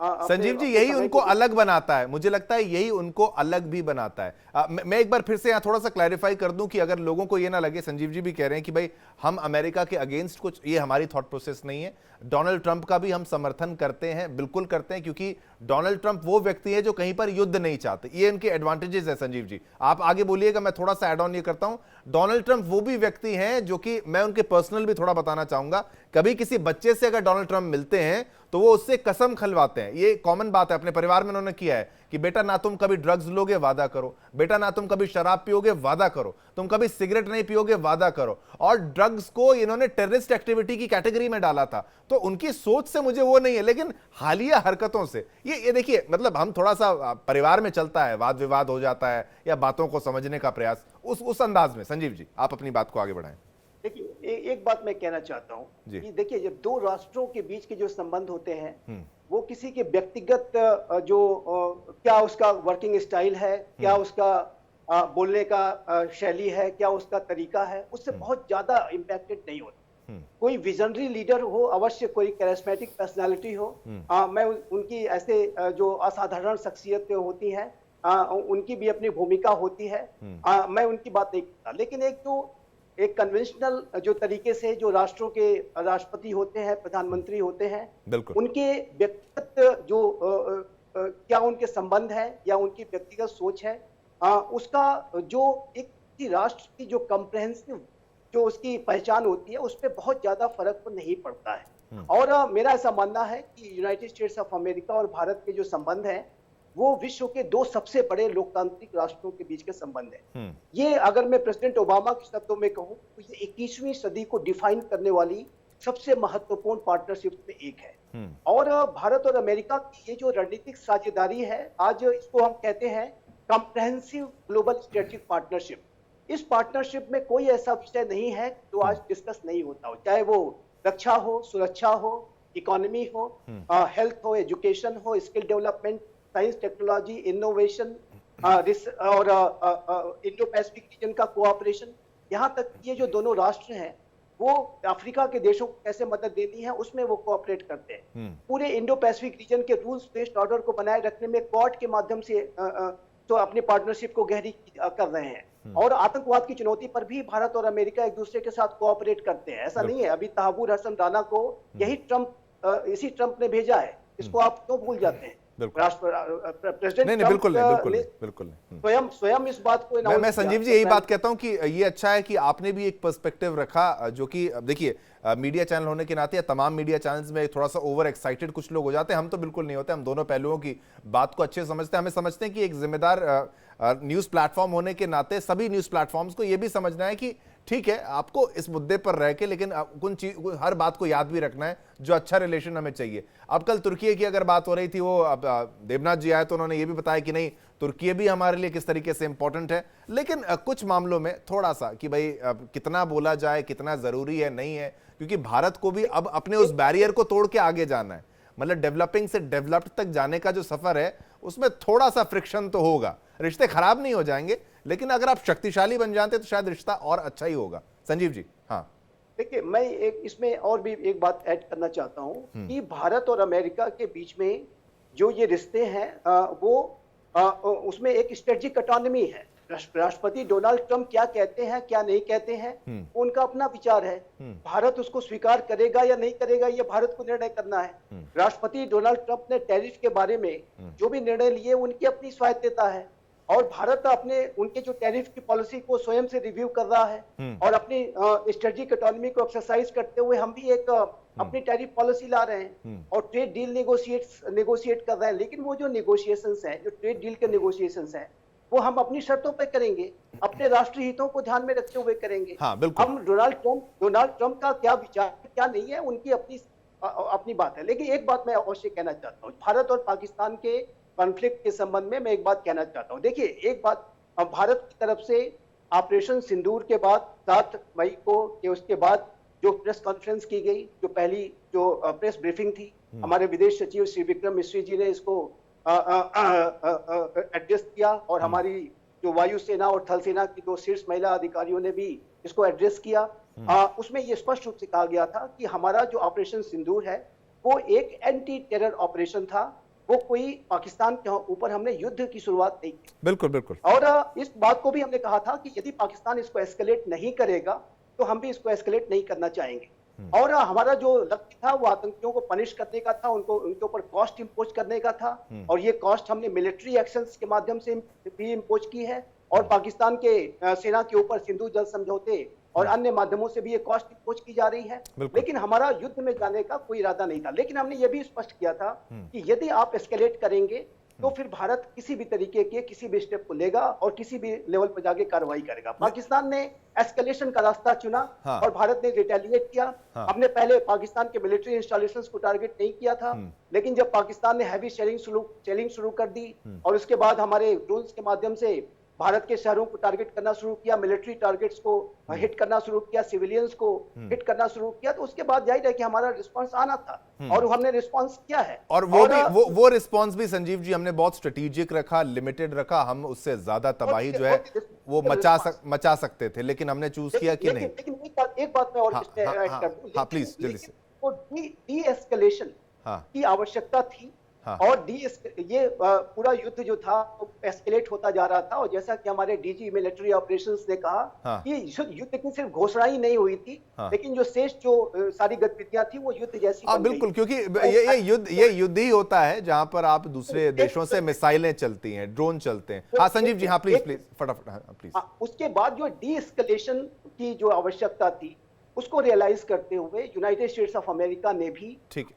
संजीव जी, यही उनको अलग बनाता है, मुझे लगता है यही उनको अलग भी बनाता है। मैं एक बार फिर से यहां थोड़ा सा क्लैरिफाई कर दूं कि अगर लोगों को ये ना लगे, संजीव जी भी कह रहे हैं कि भाई हम अमेरिका के अगेंस्ट कुछ, ये हमारी थॉट प्रोसेस नहीं है। डोनाल्ड ट्रंप का भी हम समर्थन करते हैं, बिल्कुल करते हैं, क्योंकि डोनाल्ड ट्रंप वो व्यक्ति है जो कहीं पर युद्ध नहीं चाहते। ये इनके एडवांटेजेस है। संजीव जी आप आगे बोलिएगा, मैं थोड़ा सा एड ऑन ये करता हूं। डोनाल्ड ट्रंप वो भी व्यक्ति हैं जो कि मैं उनके पर्सनल भी थोड़ा बताना चाहूंगा, कभी किसी बच्चे से अगर डोनाल्ड ट्रंप मिलते हैं तो वो उससे कसम खलवाते हैं। ये कॉमन बात है, अपने परिवार में उन्होंने किया है कि बेटा ना तुम कभी ड्रग्स लोगे, वादा करो, बेटा ना तुम कभी शराब पियोगे, वादा करो, तुम कभी सिगरेट नहीं पियोगे, वादा करो। और ड्रग्स को इन्होंने टेररिस्ट एक्टिविटी की कैटेगरी में डाला था। तो उनकी सोच से मुझे वो नहीं है, लेकिन हालिया हरकतों से ये देखिए, मतलब हम थोड़ा सा परिवार में चलता है, वाद विवाद हो जाता है या बातों को समझने का प्रयास, उस अंदाज में। संजीव जी आप अपनी बात को आगे बढ़ाएं। देखिए एक बात मैं कहना चाहता हूँ कि देखिए, जब दो राष्ट्रों के बीच के जो संबंध होते हैं वो किसी के व्यक्तिगत क्या उसका वर्किंग स्टाइल है, क्या उसका बोलने का शैली है, क्या उसका तरीका है, उससे बहुत ज्यादा इम्पैक्टेड नहीं होता। कोई विजनरी लीडर हो, अवश्य कोई कैरिस्मेटिक पर्सनालिटी हो, मैं उनकी ऐसे जो असाधारण शख्सियत होती है उनकी भी अपनी भूमिका होती है, मैं उनकी बात नहीं करता। लेकिन एक कन्वेंशनल जो तरीके से जो राष्ट्रों के राष्ट्रपति होते हैं, प्रधानमंत्री होते हैं, उनके व्यक्तिगत जो क्या उनके संबंध है या उनकी व्यक्तिगत सोच है, उसका जो एक राष्ट्र की जो कॉम्प्रिहेंसिव जो उसकी पहचान होती है, उस पर बहुत ज्यादा फर्क तो नहीं पड़ता है। और मेरा ऐसा मानना है कि यूनाइटेड स्टेट्स ऑफ अमेरिका और भारत के जो संबंध हैं वो विश्व के दो सबसे बड़े लोकतांत्रिक राष्ट्रों के बीच के संबंध है। ये अगर मैं प्रेसिडेंट ओबामा के शब्दों में कहूं तो ये 21वीं सदी को डिफाइन करने वाली सबसे महत्वपूर्ण पार्टनरशिप में एक है। और भारत और अमेरिका की ये जो रणनीतिक साझेदारी है, आज इसको हम कहते हैं कॉम्प्रिहेंसिव ग्लोबल स्ट्रेटेजिक पार्टनरशिप। इस पार्टनरशिप में कोई ऐसा विषय नहीं है जो आज डिस्कस नहीं होता हो, चाहे वो रक्षा हो, सुरक्षा हो, इकोनॉमी हो, हेल्थ हो, एजुकेशन हो, skill development, science technology, innovation और इंडो पैसिफिक रीजन का कोऑपरेशन। यहाँ तक ये जो दोनों राष्ट्र हैं वो अफ्रीका के देशों को कैसे मदद देनी है उसमें वो कोऑपरेट करते हैं। पूरे इंडो पैसिफिक रीजन के रूल्स बेस्ड ऑर्डर को बनाए रखने में क्वाड के माध्यम से तो अपनी पार्टनरशिप को गहरी कर रहे हैं। और आतंकवाद की चुनौती पर भी भारत और अमेरिका एक दूसरे के साथ कोऑपरेट करते हैं। ऐसा नहीं है, अभी तहबूर हसन राना को यही इसी ट्रंप ने भेजा है, इसको आप क्यों भूल जाते हैं? प्रेसिडेंट नहीं, बिल्कुल स्वयं इस बात को मैं संजीव जी यही बात कहता हूं कि ये अच्छा है कि आपने भी एक पर्सपेक्टिव रखा, जो कि देखिए मीडिया चैनल होने के नाते तमाम मीडिया चैनल्स में थोड़ा सा ओवर एक्साइटेड कुछ लोग हो जाते हैं। हम तो बिल्कुल नहीं होते, हम दोनों पहलुओं की बात को अच्छे समझते हैं। हमें समझते हैं कि एक जिम्मेदार न्यूज प्लेटफॉर्म होने के नाते सभी न्यूज प्लेटफॉर्म्स को यह भी समझना है कि ठीक है आपको इस मुद्दे पर रह के, लेकिन हर बात को याद भी रखना है जो अच्छा रिलेशन हमें चाहिए। अब कल तुर्की की अगर बात हो रही थी, वो अब देवनाथ जी आए तो उन्होंने ये भी बताया कि नहीं, तुर्की भी हमारे लिए किस तरीके से इंपॉर्टेंट है। लेकिन कुछ मामलों में थोड़ा सा कि भाई कितना बोला जाए, कितना जरूरी है, नहीं है, क्योंकि भारत को भी अब अपने उस बैरियर को तोड़ के आगे जाना है। मतलब डेवलपिंग से डेवलप्ड तक जाने का जो सफर है उसमें थोड़ा सा फ्रिक्शन तो होगा। रिश्ते खराब नहीं हो जाएंगे, लेकिन अगर आप शक्तिशाली बन जाते तो शायद रिश्ता और अच्छा ही होगा। संजीव जी। हाँ देखिए, मैं इसमें और भी एक बात ऐड करना चाहता हूं कि भारत और अमेरिका के बीच में जो ये रिश्ते हैं वो उसमें एक स्ट्रेटेजिक ऑटोनॉमी है। राष्ट्रपति डोनाल्ड ट्रंप क्या कहते हैं, क्या नहीं कहते हैं, उनका अपना विचार है। भारत उसको स्वीकार करेगा या नहीं करेगा, ये भारत को निर्णय करना है। राष्ट्रपति डोनाल्ड ट्रंप ने टैरिफ के बारे में जो भी निर्णय लिए उनकी अपनी स्वायत्तता है। और भारत अपने उनके जो टैरिफ की पॉलिसी को स्वयं से रिव्यू कर रहा है और अपनी स्ट्रेटेजिक इकोनॉमी को एक्सरसाइज करते हुए हम भी एक अपनी टैरिफ पॉलिसी ला रहे हैं और ट्रेड डील नेगोशिएट कर रहे हैं। लेकिन वो जो नेगोशिएशंस हैं, जो ट्रेड डील के नेगोशिएशंस हैं, वो हम अपनी शर्तों पे करेंगे, अपने राष्ट्रीय हितों को ध्यान में रखते हुए करेंगे। हाँ, बिल्कुल। हम डोनाल्ड ट्रंप का क्या विचार क्या नहीं है, उनकी अपनी बात है। लेकिन एक बात मैं अवश्य कहना चाहता हूँ, भारत और पाकिस्तान के कॉन्फ्लिक्ट के संबंध में मैं एक बात कहना चाहता हूँ। देखिए, एक बात, भारत की तरफ से ऑपरेशन सिंदूर के बाद 7 मई को के उसके बाद जो प्रेस कॉन्फ्रेंस की गई, जो पहली जो प्रेस ब्रीफिंग थी, हमारे विदेश सचिव श्री विक्रम मिश्री जी ने इसको एड्रेस किया और हमारी जो वायुसेना और थल सेना की 2 शीर्ष महिला अधिकारियों ने भी इसको एड्रेस किया। उसमें ये स्पष्ट रूप से कहा गया था कि हमारा जो ऑपरेशन सिंदूर है वो एक एंटी टेरर ऑपरेशन था, वो कोई पाकिस्तान के ऊपर हमने युद्ध की शुरुआत नहीं की। बिल्कुल बिल्कुल। और इस बात को भी हमने कहा था कि यदि पाकिस्तान इसको एस्केलेट नहीं करेगा तो हम भी इसको एस्केलेट नहीं करना चाहेंगे। और हमारा जो लक्ष्य था वो आतंकियों को पनिश करने का था, उनके ऊपर कॉस्ट इंपोज करने का था और ये कॉस्ट हमने मिलिट्री एक्शंस के माध्यम से भी इंपोज की है और पाकिस्तान के सेना के ऊपर सिंधु जल समझौते और अन्य माध्यमों से भी ये कॉस्ट इंपोज की जा रही है। लेकिन हमारा युद्ध में जाने का कोई इरादा नहीं था। लेकिन हमने ये भी स्पष्ट किया था कि यदि आप एस्केलेट करेंगे तो फिर भारत किसी भी तरीके के किसी भी स्टेप को लेगा और किसी भी लेवल पर जाके कार्रवाई करेगा। पाकिस्तान ने एस्केलेशन का रास्ता चुना और भारत ने रिटेलिएट किया। हमने पहले पाकिस्तान के मिलिट्री इंस्टॉलेशंस को टारगेट नहीं किया था, लेकिन जब पाकिस्तान ने हैवी शेलिंग शुरू कर दी और उसके बाद हमारे ड्रोन्स के माध्यम से भारत के शहरों को टारगेट करना शुरू किया, मिलिट्री टारगेट्स को हिट करना शुरू किया, सिविलियंस को हिट करना शुरू किया, तो उसके बाद जाहिर है कि हमारा रिस्पांस आना था और हमने रिस्पांस किया है। और वो रिस्पांस भी संजीव जी हमने बहुत स्ट्रेटेजिक रखा, लिमिटेड रखा। हम उससे ज्यादा तबाही जो है वो मचा सकते थे, लेकिन हमने चूज किया कि नहीं। लेकिन एक बात मैं और ऐड कर दूं। हाँ, प्लीज जल्दी से। वो डी एस्केलेशन की आवश्यकता थी और ये पूरा युद्ध जो था एस्केलेट होता जा रहा था। और जैसा कि हमारे डीजी मिलिट्री ऑपरेशंस ने कहा कि युद्ध की सिर्फ घोषणा ही नहीं हुई थी, लेकिन जो शेष जो सारी गतिविधियां थी वो युद्ध जैसी बन गई। बिल्कुल, क्योंकि ये युद्ध ही होता है जहां पर आप दूसरे देशों से मिसाइलें चलती हैं, ड्रोन चलते हैं। हाँ संजीव जी, हाँ प्लीज फटाफट प्लीज। उसके बाद जो डी एस्केलेशन की जो आवश्यकता थी उसको रियलाइज करते हुए यूनाइटेड स्टेट्स ऑफ अमेरिका ने भी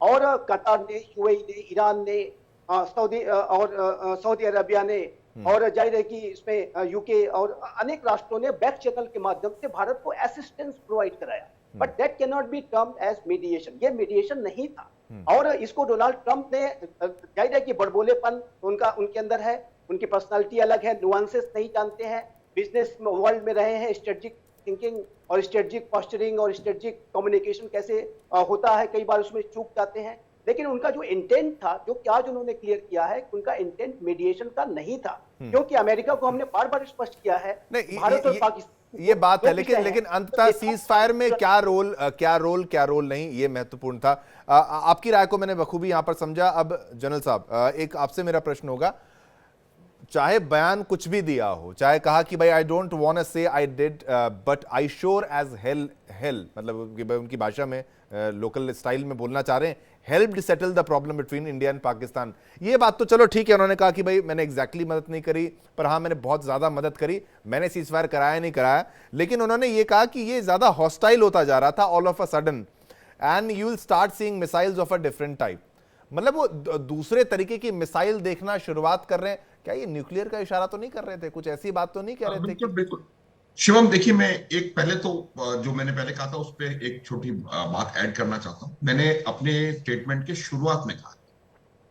और कतर ने, यूएई ने, ईरान ने, सऊदी अरबिया ने और जाहिर है कि इसमें यूके और अनेक राष्ट्रों ने बैक चैनल के माध्यम से भारत को असिस्टेंस प्रोवाइड कराया। But that can not be termed as mediation. ये मीडिएशन नहीं था और इसको डोनाल्ड ट्रंप ने, जाहिर है कि बड़बोलेपन उनके अंदर है, उनकी पर्सनालिटी अलग है, नुआंसेस नहीं जानते हैं, बिजनेस वर्ल्ड में रहे हैं, स्ट्रेटेजिक थिंकिंग और स्ट्रेटेजिक पोस्चरिंग और स्ट्रेटेजिक कम्युनिकेशन कैसे होता है, कई बार उसमें चूक जाते हैं। लेकिन उनका जो इंटेंट था, जो कि आज उन्होंने क्लियर किया है, उनका इंटेंट मीडिएशन का नहीं था, क्योंकि अमेरिका को हमने बार बार स्पष्ट किया है, भारत और पाकिस्तान ये बात है। लेकिन अंततः सीज फायर में क्या रोल नहीं, ये महत्वपूर्ण था। आपकी राय को मैंने बखूबी यहां पर समझा। अब जनरल साहब, एक आपसे मेरा प्रश्न होगा, चाहे बयान कुछ भी दिया हो, चाहे कहा कि भाई I don't want to say I did but I sure as hell, मतलब उनकी भाषा में लोकल स्टाइल में बोलना चाह रहे हैं, helped settle the problem between India and Pakistan. ये बात तो चलो ठीक है, उन्होंने कहा कि भाई मैंने एग्जैक्टली मदद नहीं करी, पर हाँ मैंने बहुत ज्यादा मदद करी, मैंने सीज फायर कराया नहीं कराया। लेकिन उन्होंने ये कहा कि ये ज्यादा हॉस्टाइल होता जा रहा था all of a sudden and you will start seeing missiles of a different type. मतलब वो दूसरे तरीके की मिसाइल देखना शुरुआत कर रहे हैं। क्या ये न्यूक्लियर का इशारा तो नहीं कर रहे थे? कुछ ऐसी बात तो नहीं कह रहे थे? बिल्कुल शिवम, देखिए मैं एक पहले तो जो मैंने पहले कहा था उस पर एक छोटी बात ऐड करना चाहता हूं। मैंने अपने स्टेटमेंट के शुरुआत में कहा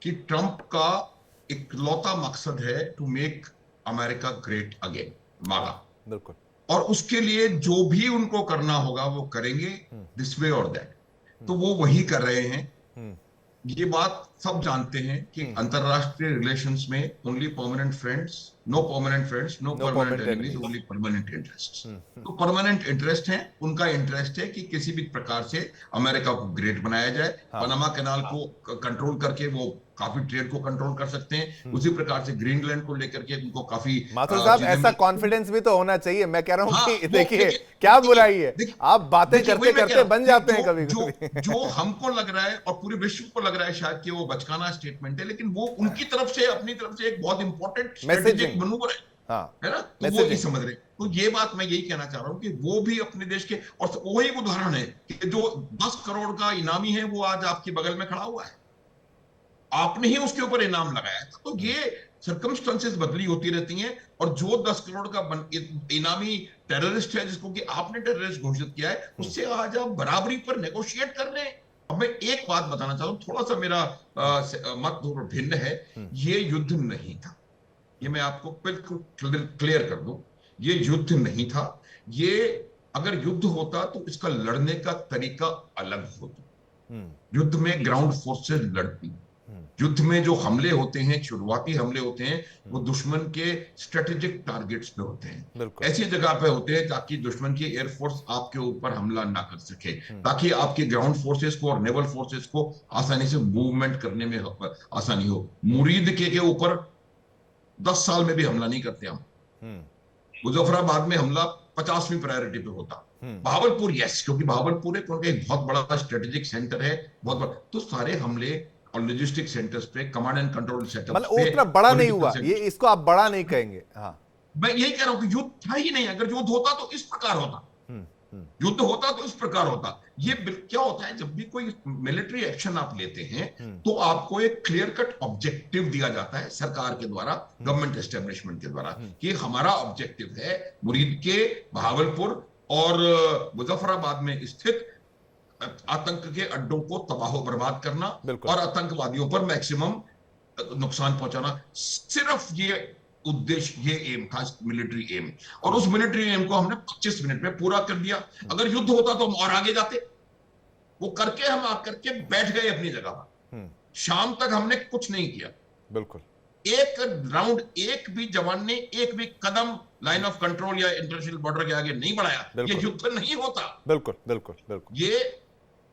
कि ट्रंप का इकलौता मकसद है to make America great again, MAGA. बिल्कुल। और उसके लिए जो भी उनको करना होगा वो करेंगे, दिस वे और दैट। तो वो वही कर रहे हैं। ये बात सब जानते हैं कि अंतरराष्ट्रीय रिलेशंस में only permanent friends, no permanent friends, no permanent enemies, only permanent interest. तो परमानेंट इंटरेस्ट है, उनका इंटरेस्ट है कि किसी भी प्रकार से अमेरिका को ग्रेट बनाया जाए। पनामा कैनाल को कंट्रोल करके वो काफी ट्रेड को कंट्रोल कर सकते हैं। उसी प्रकार से ग्रीनलैंड को लेकर के उनको काफी माथुर साहब ऐसा कॉन्फिडेंस भी तो होना चाहिए। मैं कह रहा हूँ कि देखिए क्या बुराई है, आप बातें करते करते बन जाते हैं कभी कभी। जो हमको लग रहा है और पूरे विश्व को लग रहा है शायद कि वो बचकाना स्टेटमेंट है, लेकिन वो उनकी तरफ से, अपनी तरफ से एक बहुत इंपॉर्टेंट स्ट्रेटेजिक मैनूवर है। हाँ, है ना, तो वो मैसेजिंग। नहीं समझ रहे। तो ये बात मैं यही कहना चाह रहा हूं कि वो भी अपने देश के, और वही उदाहरण है कि जो 10 करोड़ का इनामी है वो आज आपके बगल में खड़ा हुआ है, आपने ही उसके ऊपर इनाम लगाया था। तो ये सर्कमस्टेंसेस बदली होती रहती हैं, और जो 10 करोड़ का इनामी टेररिस्ट है जिसको कि आपने टेररिस्ट घोषित किया है, उससे आज आप बराबरी पर नेगोशिएट कर रहे हैं। अब मैं एक बात बताना चाहता हूं, थोड़ा सा मेरा मत थोड़ा भिन्न है। ये युद्ध नहीं था, ये मैं आपको बिल्कुल क्लियर कर दूं, ये युद्ध नहीं था। ये अगर युद्ध होता तो इसका लड़ने का तरीका अलग होता। युद्ध में ग्राउंड फोर्सेस लड़ती, युद्ध में जो हमले होते हैं, शुरुआती हमले होते हैं, वो दुश्मन के स्ट्रेटेजिक टारगेट्स पे होते हैं, ऐसी जगह पे होते हैं ताकि दुश्मन की एयरफोर्स आपके ऊपर हमला ना कर सके, ताकि आपके ग्राउंड फोर्सेस को और नेवल फोर्सेस को आसानी से मूवमेंट करने में आसानी हो। मुरीद के ऊपर 10 साल में भी हमला नहीं करते हम। मुजफ्फराबाद में हमला 50वीं प्रायोरिटी पे होता। बहावलपुर यस, क्योंकि बहावलपुर एक बहुत बड़ा स्ट्रेटेजिक सेंटर है, बहुत बड़ा, तो सारे हमले और लॉजिस्टिक सेंटर्स पे, कमांड एंड कंट्रोल सेटअप मतलब वो उतना बड़ा नहीं हुआ, ये इसको आप बड़ा नहीं कहेंगे। हाँ, मैं यही कह रहा हूं कि युद्ध था ही नहीं। अगर युद्ध होता तो इस प्रकार होता, युद्ध होता तो इस प्रकार होता। ये क्या होता है, जब भी कोई मिलिट्री एक्शन आप लेते हैं तो आपको एक क्लियर कट ऑब्जेक्टिव दिया जाता है सरकार के द्वारा, गवर्नमेंट एस्टेब्लिशमेंट के द्वारा, कि हमारा ऑब्जेक्टिव है मुरीद के, बहावलपुर और मुजफ्फराबाद में स्थित आतंक के अड्डों को तबाह बर्बाद करना और आतंकवादियों पर मैक्सिमम नुकसान पहुंचाना। सिर्फ ये उद्देश्य, ये एम था, मिलिट्री एम, और उस मिलिट्री एम को हमने 25 मिनट में पूरा कर दिया। अगर युद्ध होता तो हम और आगे जाते, वो करके हम आकर के बैठ गए अपनी जगह पर। शाम तक हमने कुछ नहीं किया, बिल्कुल एक राउंड, एक भी जवान ने एक भी कदम लाइन ऑफ कंट्रोल या इंटरनेशनल बॉर्डर के आगे नहीं बढ़ाया। ये युद्ध नहीं होता। बिल्कुल बिल्कुल बिल्कुल, ये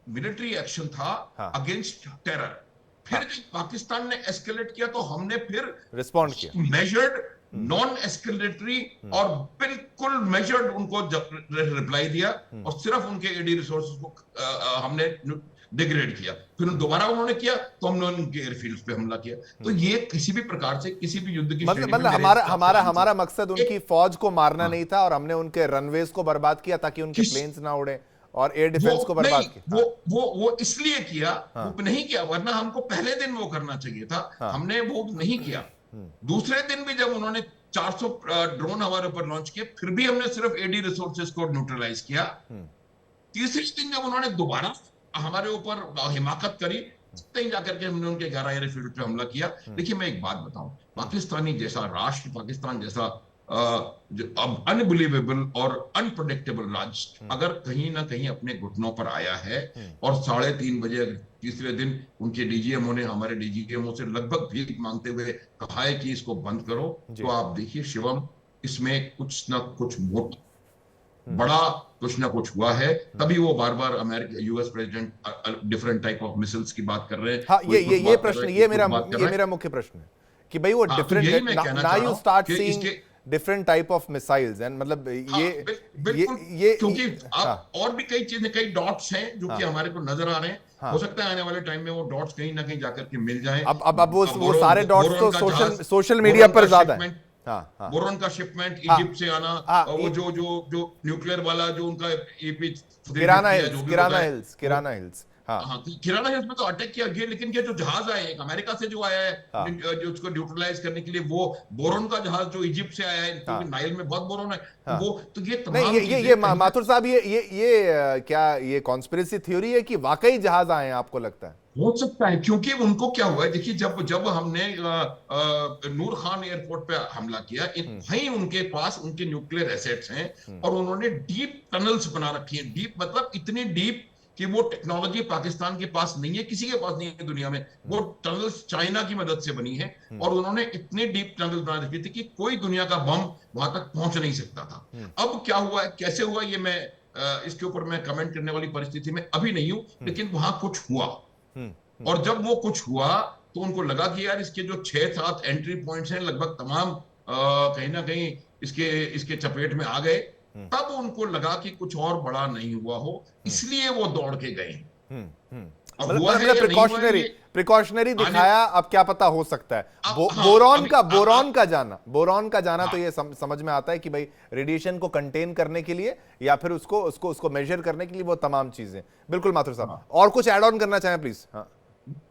मिलिट्री एक्शन था अगेंस्ट टेरर। फिर जब पाकिस्तान ने एस्केलेट किया तो हमने फिर रिस्पॉन्ड किया, मेजर्ड, नॉन एस्केलेटरी और बिल्कुल मेजर्ड उनको रिप्लाई दिया, और सिर्फ उनके एडी रिसोर्सेज को हमने डिग्रेड किया। फिर दोबारा उन्होंने किया तो हमने उनके एयरफील्ड्स पे हमला किया। तो ये किसी भी प्रकार से किसी भी युद्ध की मतलब हमारा मकसद उनकी फौज को मारना नहीं था, और हमने उनके रनवेज को बर्बाद किया ताकि उनके प्लेन्स ना उड़े और एयर डिफेंस को बर्बाद किया। वो इसलिए किया, वो नहीं किया, वरना हमको पहले दिन वो करना चाहिए था। हमने वो नहीं किया। दूसरे दिन भी जब उन्होंने 400 ड्रोन हमारे ऊपर लॉन्च किए, फिर भी हमने सिर्फ एडी रिसोर्सेज को न्यूट्रलाइज किया। तीसरे दिन जब उन्होंने दोबारा हमारे ऊपर हिमाकत करी, तब जाकर के हमने उनके 11 एयरफील्ड पे हमला किया। देखिए मैं एक बात बताऊं, पाकिस्तानी जैसा राष्ट्र, पाकिस्तान जैसा अनबिलीवेबल और अनप्रेडिक्टेबल राज्य अगर कहीं ना कहीं अपने घुटनों पर आया है, और 3:30 बजे तीसरे दिन उनके डीजीएमओ ने हमारे डीजीएमओ से लगभग भीख मांगते हुए कहा है कि इसको बंद करो, तो आप देखिए शिवम, इसमें कुछ ना कुछ बड़ा कुछ ना कुछ हुआ है। तभी वो बार बार America, US president different type of missiles की बात कर रहे हैं। हाँ, ये प्रश्न, ये मेरा मुख्य प्रश्न है कि भाई वो different, now you start seeing different type of missiles, and मतलब ये क्योंकि आप और भी कई चीजें, कई डॉट्स हैं जो कि हमारे को नजर आ रहे हैं। हो सकता है आने वाले टाइम में वो डॉट्स कहीं ना कहीं जाकर के मिल जाएं। अब वो सारे डॉट्स तो सोशल मीडिया पर ज्यादा है। बोरोन का शिपमेंट इजिप्ट से आना, वो जो न्यूक्लियर वाला जो उनका किराना हिल्स किराना हिल्स में तो अटैक किया गया, लेकिन ये जो जहाज आया है अमेरिका से जो आया है, जो उसको न्यूट्रलाइज करने के लिए, वो बोरोन का जहाज जो इजिप्ट से आया है, क्योंकि नाइल में बहुत बोरोन है, वो तो ये तमाम ये माथुर साहब, ये क्या ये कॉन्स्पिरेसी थ्योरी है कि वाकई जहाज आए हैं, आपको लगता है? हो सकता है, क्योंकि उनको क्या हुआ है, देखिए जब हमने नूर खान एयरपोर्ट पे हमला किया, वहीं उनके पास उनके न्यूक्लियर एसेट्स हैं, और उन्होंने डीप टनल्स बना रखी हैं। डीप मतलब इतनी डीप कि वो टेक्नोलॉजी पाकिस्तान के पास नहीं है, किसी के पास नहीं है दुनिया में। वो टनल्स चाइना की मदद से बनी है, और उन्होंने इतनी डीप टनल बना रखी थी कि कोई दुनिया का बम वहां तक पहुंच नहीं सकता था। अब क्या हुआ है, कैसे हुआ, ये मैं इसके ऊपर मैं कमेंट करने वाली परिस्थिति में अभी नहीं हूं, लेकिन वहां कुछ हुआ। और जब वो कुछ हुआ तो उनको लगा कि यार इसके जो 6-7 एंट्री पॉइंट्स हैं, लगभग तमाम कहीं ना कहीं इसके चपेट में आ गए। तब उनको लगा कि कुछ और बड़ा नहीं हुआ हो, इसलिए वो दौड़ के गए। अब मतलब हुआ है या नहीं हुआ है प्रिकॉशनरी ये प्रिकॉशनरी दिखाया, अब क्या पता हो सकता है। हाँ, बोरॉन का जाना तो ये समझ में आता है कि भाई रेडिएशन को कंटेन करने के लिए या फिर उसको मेजर करने के लिए वो तमाम चीजें। बिल्कुल माथुर साहब, और कुछ ऐड ऑन करना चाहें प्लीज? हाँ,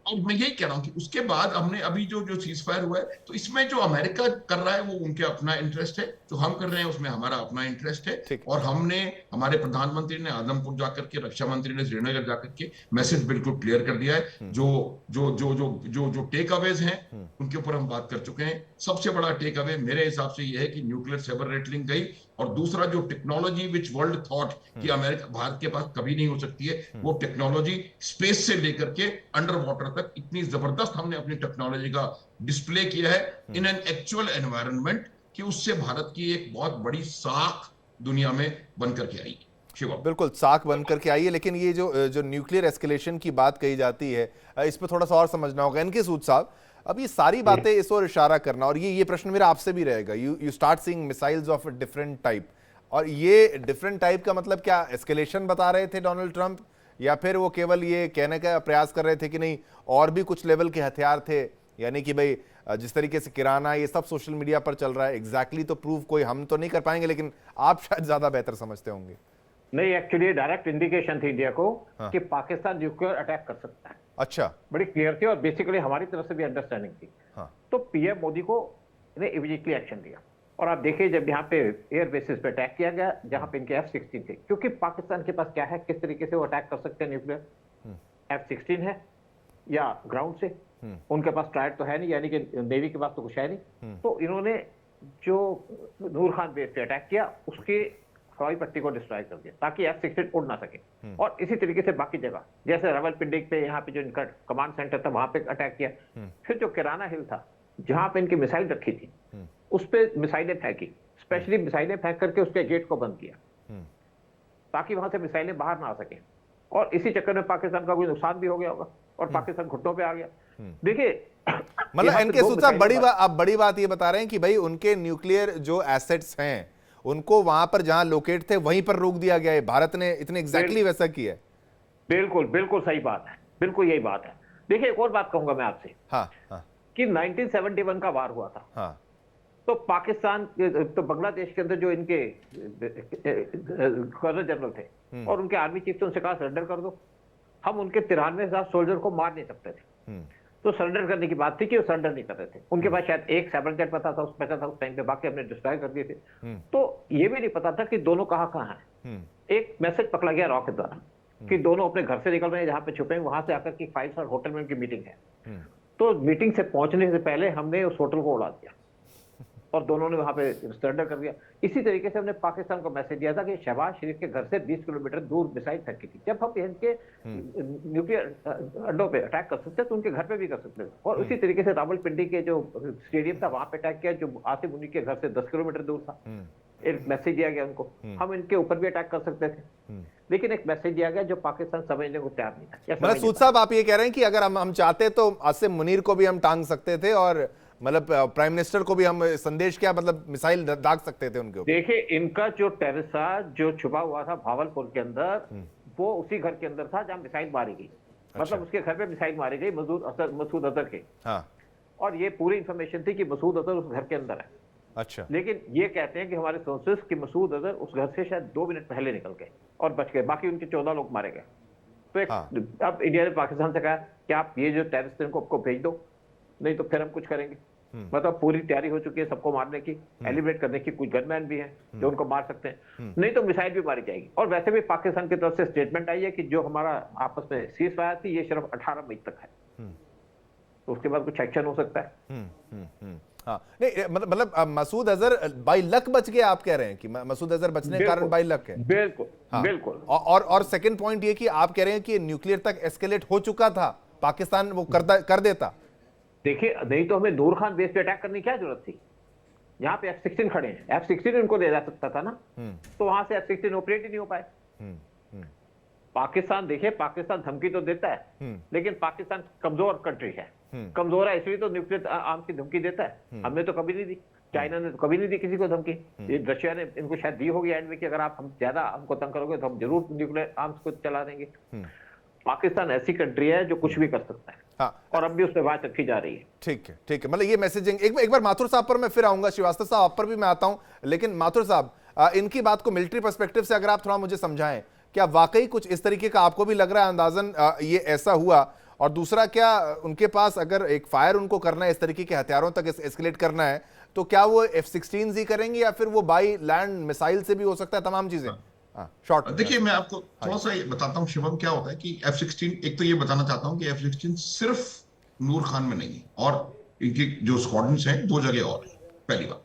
और मैं यही कह रहा हूं कि उसके बाद हमने अभी जो सीज फायर हुआ है, तो इसमें जो अमेरिका कर रहा है वो उनके अपना इंटरेस्ट है, जो हम कर रहे हैं उसमें हमारा अपना इंटरेस्ट है। ठीक। और हमारे प्रधानमंत्री ने आदमपुर जाकर के, रक्षा मंत्री ने श्रीनगर जाकर के मैसेज बिल्कुल क्लियर कर दिया है। जो टेक अवेज हैं उनके ऊपर हम बात कर चुके हैं। सबसे बड़ा टेक अवे मेरे हिसाब से यह है कि न्यूक्लियर सेबर रेटलिंग गई, और दूसरा जो टेक्नोलॉजी विच वर्ल्ड थॉट कि अमेरिका भारत के पास कभी नहीं हो सकती है, वो टेक्नोलॉजी स्पेस से लेकर के अंडर वाटर तक इतनी जबरदस्त हमने अपनी टेक्नोलॉजी का डिस्प्ले किया है इन एन एक्चुअल एनवायरनमेंट, कि उससे भारत की एक बहुत बड़ी साख दुनिया में बनकर के आई। शिवा, बिल्कुल साख बनकर के आई है। लेकिन ये जो न्यूक्लियर एस्केलेशन की बात कही जाती है, इस पर थोड़ा सा और समझना होगा। इनके सूद साहब, अब ये सारी बातें इस ओर इशारा करना, और ये प्रश्न मेरा आपसे भी रहेगा, you start seeing missiles of different type, और ये डिफरेंट टाइप का मतलब क्या एस्केलेशन बता रहे थे डोनाल्ड ट्रंप, या फिर वो केवल ये कहने का प्रयास कर रहे थे कि नहीं और भी कुछ लेवल के हथियार थे? यानी कि भाई जिस तरीके से किराना ये सब सोशल मीडिया पर चल रहा है, एग्जैक्टली तो प्रूव कोई हम तो नहीं कर पाएंगे, लेकिन आप शायद ज्यादा बेहतर समझते होंगे। नहीं, एक्चुअली डायरेक्ट इंडिकेशन थी इंडिया को कि पाकिस्तान न्यूक्लियर अटैक कर सकता है। अच्छा, बड़ी क्लियर थी, और बेसिकली हमारी तरफ से भी अंडरस्टैंडिंग थी। हाँ। तो पीएम मोदी को ने इमीडिएटली एक्शन लिया, और आप देखिए जब यहाँ पे एयर बेसिस पे अटैक किया गया जहाँ पे इनके F-16 थे, क्योंकि पाकिस्तान के पास क्या है, किस तरीके से वो अटैक कर सकते हैं न्यूक्लियर, F-16 है या ग्राउंड से, उनके पास ट्रायड तो है नहीं, यानी कि नेवी के पास तो कुछ है नहीं। तो इन्होंने जो नूर खान बेस पे अटैक किया उसके हवाई पट्टी को डिस्ट्रॉय कर दिया ताकि F-16 उड़ ना सके, और इसी तरीके से बाकी जगह जैसे रावलपिंडी पे यहाँ पे जो इनका कमांड सेंटर था वहां पे अटैक किया। फिर जो किराना हिल था जहां पे इनकी मिसाइल रखी थी उस पे मिसाइलें फेंकी, स्पेशली मिसाइलें फेंक करके उसके गेट को बंद किया ताकि वहां से मिसाइलें बाहर ना आ सके, और इसी चक्कर में पाकिस्तान का कोई नुकसान भी हो गया होगा और पाकिस्तान घुटनों पे आ गया। देखिए मतलब इनके सूत्रा आप बड़ी बात ये बता रहे हैं कि भाई उनके न्यूक्लियर जो एसेट्स हैं उनको वहां पर जहां लोकेट थे वहीं पर रोक दिया गया है। भारत ने इतने एग्जैक्टली वैसा किया है। बिल्कुल बिल्कुल सही बात है, बिल्कुल यही बात है। देखिए एक और बात कहूंगा मैं आपसे, हाँ, हाँ, कि 1971 का वार हुआ था, हाँ, तो पाकिस्तान तो बांग्लादेश के अंदर जो इनके कर्नल जनरल थे और उनके आर्मी चीफ थे, उनसे कहा सरेंडर कर दो। हम उनके 93,000 सोल्जर को मार नहीं सकते थे, तो सरेंडर करने की बात थी कि वो सरेंडर नहीं कर रहे थे। उनके पास शायद एक साइबर जेट पता था उस टाइम पे, बाकी हमने डिस्ट्रॉय कर दिए थे। तो ये भी नहीं पता था कि दोनों कहाँ हैं। एक मैसेज पकड़ा गया रॉ के द्वारा कि दोनों अपने घर से निकल रहे हैं, जहां पे छुपे हैं वहां से आकर के 5 स्टार होटल में उनकी मीटिंग है। तो मीटिंग से पहुंचने से पहले हमने उस होटल को उड़ा दिया और दोनों ने वहां पे सरेंडर कर दिया। इसी तरीके से हमने पाकिस्तान को मैसेज दिया था कि शहबाज शरीफ के घर से 20 किलोमीटर दूर मिसाइल फेंकी थी। जब हम इनके न्यूक्लियर अड्डों पे अटैक कर सकते तो उनके घर पे भी कर सकते थे। और उसी तरीके से रावलपिंडी के जो स्टेडियम था वहां पे अटैक किया, जो आसिफ मुनी के घर से 10 किलोमीटर दूर था। एक मैसेज दिया गया उनको, हम इनके ऊपर भी अटैक कर सकते थे, लेकिन एक मैसेज दिया गया जो पाकिस्तान समझने को तैयार नहीं था। मतलब सूद साहब आप ये कह रहे हैं कि अगर हम चाहते तो आसिफ मुनीर को भी हम टांग सकते थे और मतलब प्राइम मिनिस्टर को भी हम संदेश क्या मतलब मिसाइल दाग सकते थे उनके ऊपर। देखिए इनका जो टेररिस्ट था जो छुपा हुआ था भावलपुर के अंदर, वो उसी घर के अंदर था जहां मिसाइल मारी गई। मतलब उसके घर पे मिसाइल मारी गई मसूद अजहर के। हाँ। और ये पूरी इंफॉर्मेशन थी कि मसूद अजहर उस घर के अंदर है। अच्छा। लेकिन ये कहते हैं कि हमारे सोर्सेस कि मसूद अजहर उस घर से शायद 2 मिनट पहले निकल गए और बच गए, बाकी उनके 14 लोग मारे गए। तो एक अब इंडिया ने पाकिस्तान से कहा कि आप ये जो टेररिस्ट इनको आपको भेज दो, नहीं तो फिर हम कुछ करेंगे। मतलब पूरी तैयारी हो चुकी है सबको मारने की, एलिमिनेट करने की। कुछ गनमैन भी हैं जो उनको मार सकते हैं, नहीं तो मिसाइल भी मारी जाएगी। और वैसे भी पाकिस्तान की तरफ से स्टेटमेंट आई है कि जो हमारा आपस में सीज फायर थी ये सिर्फ 18 मई तक है, तो उसके बाद कुछ एक्शन हो सकता है। हाँ, नहीं मतलब मसूद अजहर बाई लक बच गया, आप कह रहे हैं कि मसूद अजहर बचने के कारण बाई लक है। बिल्कुल। हाँ। बिल्कुल। और सेकंड पॉइंट ये कि आप कह रहे हैं कि न्यूक्लियर तक एस्केलेट हो चुका था, पाकिस्तान वो कर देता। देखिए नहीं तो हमें नूर खान बेस पे अटैक करने की क्या जरूरत थी? यहाँ पे F-16 खड़े हैं, F-16 उनको दे जा सकता था ना, तो वहां से F-16 ऑपरेट ही नहीं हो पाए। पाकिस्तान देखिए, पाकिस्तान धमकी तो देता है लेकिन पाकिस्तान कमजोर कंट्री है। कमजोर है इसलिए तो न्यूक्लियर आर्म्स की धमकी देता है। हमने तो कभी नहीं दी, चाइना ने तो कभी नहीं दी किसी को धमकी। ये रशिया ने इनको शायद दी होगी एंड में कि अगर आप हम ज्यादा हमको तंग करोगे तो हम जरूर न्यूक्लियर आर्म्स को चला देंगे। पाकिस्तान ऐसी कंट्री है जो कुछ भी कर सकता है। हाँ। और अब भी उस पर बात रखी जा रही है। ठीक है, ठीक है, मतलब ये मैसेजिंग। एक बार माथुर साहब पर मैं फिर आऊंगा, श्रीवास्तव साहब आप पर भी मैं आता हूं, लेकिन माथुर साहब इनकी बात को मिलिट्री पर्सपेक्टिव से अगर आप थोड़ा मुझे समझाएं, क्या वाकई कुछ इस तरीके का आपको भी लग रहा है अंदाजन ये ऐसा हुआ? और दूसरा, क्या उनके पास अगर एक फायर उनको करना है, इस तरीके के हथियारों तक एस्केलेट करना है, तो क्या वो F-16 ही करेंगे या फिर वो बाई लैंड मिसाइल से भी हो सकता है तमाम चीजें? शॉर्ट देखिए, मैं आपको थोड़ा सा ये बताता हूँ शिवम, क्या होता है कि F-16, एक तो ये बताना चाहता हूँ कि F-16 सिर्फ नूर खान में नहीं है, और इनकी जो स्क्वाड्रन्स हैं 2 जगह और है, पहली बात।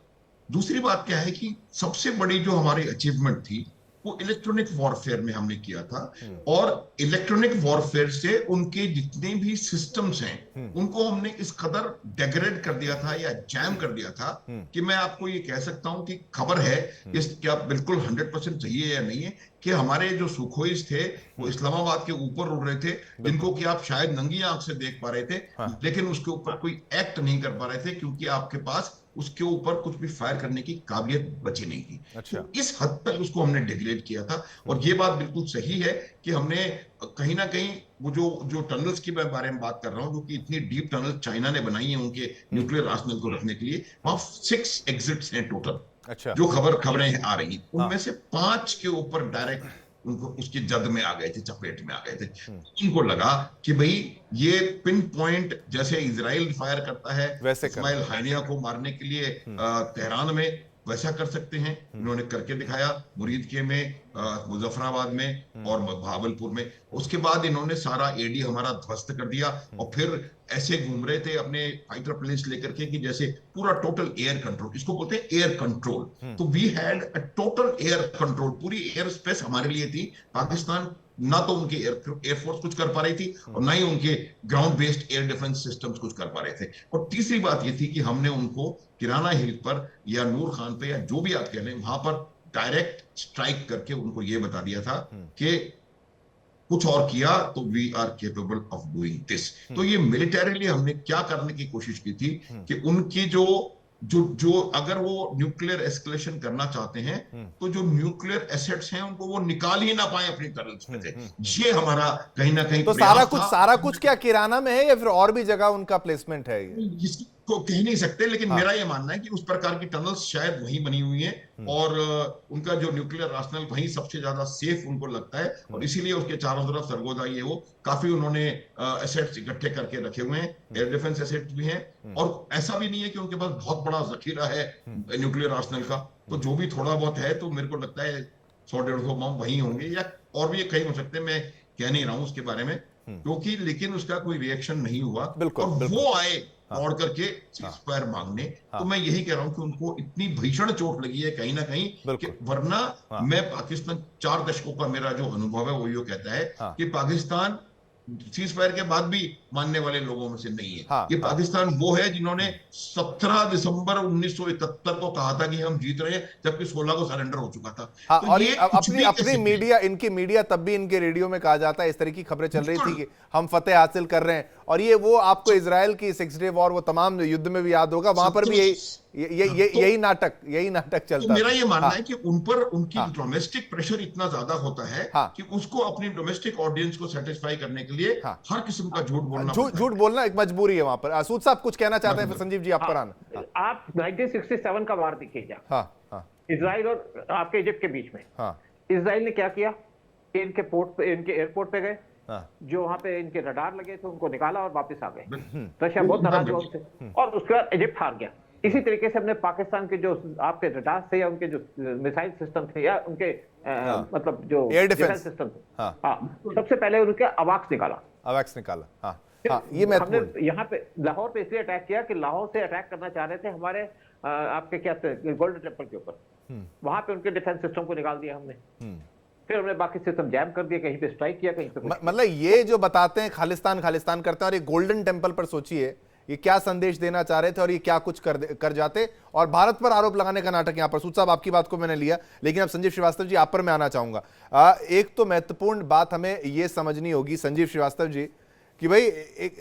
दूसरी बात क्या है कि सबसे बड़ी जो हमारी अचीवमेंट थी वो इलेक्ट्रॉनिक वॉरफेयर में हमने किया था, और इलेक्ट्रॉनिक वॉरफेयर से उनके जितने भी सिस्टम्स हैं उनको हमने इस कदर डेग्रेड कर दिया था या जैम कर दिया था कि मैं आपको ये कह सकता हूं कि खबर है, इस क्या बिल्कुल 100% सही है या नहीं है, कि हमारे जो सुखोइस थे वो इस्लामाबाद के ऊपर उड़ रहे थे, जिनको कि आप शायद नंगी आंख से देख पा रहे थे, लेकिन उसके ऊपर कोई एक्ट नहीं कर पा रहे थे क्योंकि आपके पास उसके ऊपर कुछ भी फायर करने की काबिलियत बची नहीं थी। अच्छा। तो इस हद तक उसको हमने डिग्रेड किया था, और ये बात बिल्कुल सही है कि हमने कहीं ना कहीं वो जो टनल्स की मैं बारे में बात कर रहा हूं, जो कि इतनी डीप टनल चाइना ने बनाई है उनके न्यूक्लियर आर्सेनल को रखने के लिए, वहां 6 एग्जिट्स हैं टोटल। अच्छा। जो खबरें आ रही, उनमें से 5 के ऊपर डायरेक्ट उनको उसकी जद में आ गए थे, चपेट में आ गए थे। इनको लगा कि भाई ये पिन पॉइंट, जैसे इजराइल फायर करता है वैसे इस्माइल हानिया को मारने के लिए तेहरान में, वैसा कर सकते हैं। इन्होंने करके दिखाया, मुरीद के में, मुजफ्फराबाद में और भावलपुर में। उसके बाद इन्होंने सारा एडी हमारा ध्वस्त कर दिया, और फिर ऐसे घूम रहे थे अपने फाइटर प्लेन्स लेकर के कि जैसे पूरा टोटल एयर कंट्रोल, इसको बोलते हैं एयर कंट्रोल। तो we had a total air control, पूरी एयर स्पेस हमारे लिए थी। पाकिस्तान ना तो उनकी एयरफोर्स कुछ कर पा रही थी, और ना ही उनके ground based air defence systems कुछ कर पा रहे थे। और तीसरी बात ये थी कि हमने उनको किराना हिल पर या नूर खान पे या जो भी आप कह रहे हैं वहां पर डायरेक्ट स्ट्राइक करके उनको ये बता दिया था कि कुछ और किया तो we are capable of doing this. तो ये मिलिटरीली हमने क्या करने की कोशिश की थी कि उनकी जो अगर वो न्यूक्लियर एस्केलेशन करना चाहते हैं तो जो न्यूक्लियर एसेट्स हैं उनको वो निकाल ही ना पाए अपनी टनल्स में से। ये हमारा कहीं ना कहीं तो सारा कुछ क्या किराना में है या फिर और भी जगह उनका प्लेसमेंट है? इसको कह नहीं सकते, लेकिन मेरा ये मानना है कि उस प्रकार की टनल्स शायद वहीं बनी हुई हैं, और उनका जो न्यूक्लियर आर्सेनल वहीं सबसे ज्यादा सेफ उनको लगता है, और इसीलिए उसके चारों तरफ सरगोदा ये वो काफी उन्होंने एसेट्स इकट्ठे करके रखे हुए हैं, एयर डिफेंस एसेट्स भी हैं, और ऐसा भी नहीं है कि उनके पास बहुत बड़ा जखीरा है न्यूक्लियर आर्सेनल का। तो जो भी थोड़ा बहुत है, तो मेरे को लगता है 100-150 बम वहीं होंगे, या और भी कहीं हो सकते हैं, मैं कह नहीं रहा हूं उसके बारे में, क्योंकि लेकिन उसका कोई रिएक्शन नहीं हुआ, और वो आए दौड़ करके सीज़फायर मांगने। तो मैं यही कह रहा हूं कि उनको इतनी भीषण चोट लगी है कहीं ना कहीं कि वरना मैं पाकिस्तान 4 दशकों का मेरा जो अनुभव है वो ये कहता है कि पाकिस्तान सीज़फायर के बाद भी मानने वाले लोगों में से नहीं है। ये पाकिस्तान वो है जिन्होंने 17 दिसंबर 1971 को कहा था कि हम जीत रहे हैं, जबकि 16 को सरेंडर हो चुका था। तो और ये अपनी मीडिया, इनकी मीडिया तब भी इनके रेडियो में कहा जाता है, इस तरह की खबरें चल रही थी कि हम फतेह हासिल कर रहे हैं। और ये वो आपको इजराइल की 6 डे वॉर, वो तमाम युद्ध में भी याद होगा, वहां पर भी यही नाटक चलता है। मेरा ये मानना है कि उन पर उनकी डोमेस्टिक प्रेशर इतना ज्यादा होता है कि उसको अपनी डोमेस्टिक ऑडियंस को सेटिस्फाई करने के लिए हर किस्म का झूठ बोलना एक मजबूरी है वहां पर। सूद साहब कुछ कहना चाहते हैं, संजीव जी आप पर आना। आप 1967 का वार देखिए, इजराइल और आपके इजिप्ट के बीच में। इजराइल ने क्या किया, इनके एयरपोर्ट पे गए, जो वहां पे इनके रडार लगे थे उनको निकाला और वापस आ गए। रशिया बहुत नाराज हुआ उनसे, और उसके बाद इजिप्ट हार गया। इसी तरीके से हमने पाकिस्तान के जो आपके रडार थे या उनके जो मिसाइल सिस्टम थे या उनके मतलब जो एयर डिफेंस सिस्टम थे, सबसे पहले उनके अवाक्स निकाला। ये हमने यहाँ पे लाहौर पे इसलिए अटैक किया कि लाहौर से अटैक करना चाह रहे थे हमारे आपके क्या गोल्डन टेम्पल के ऊपर, वहां पे उनके डिफेंस सिस्टम को निकाल दिया हमने। फिर हमने बाकी सिस्टम जैम कर दिया, कहीं पे स्ट्राइक किया, कहीं पे मतलब ये जो बताते हैं खालिस्तान करते हैं, और ये गोल्डन टेम्पल पर सोचिए ये क्या संदेश देना चाह रहे थे और ये क्या कुछ कर जाते, और भारत पर आरोप लगाने का नाटक यहाँ पर। सूद साहब आपकी बात को मैंने लिया, लेकिन अब संजीव श्रीवास्तव जी आप पर मैं आना चाहूंगा। एक तो महत्वपूर्ण बात हमें ये समझनी होगी संजीव श्रीवास्तव जी कि भाई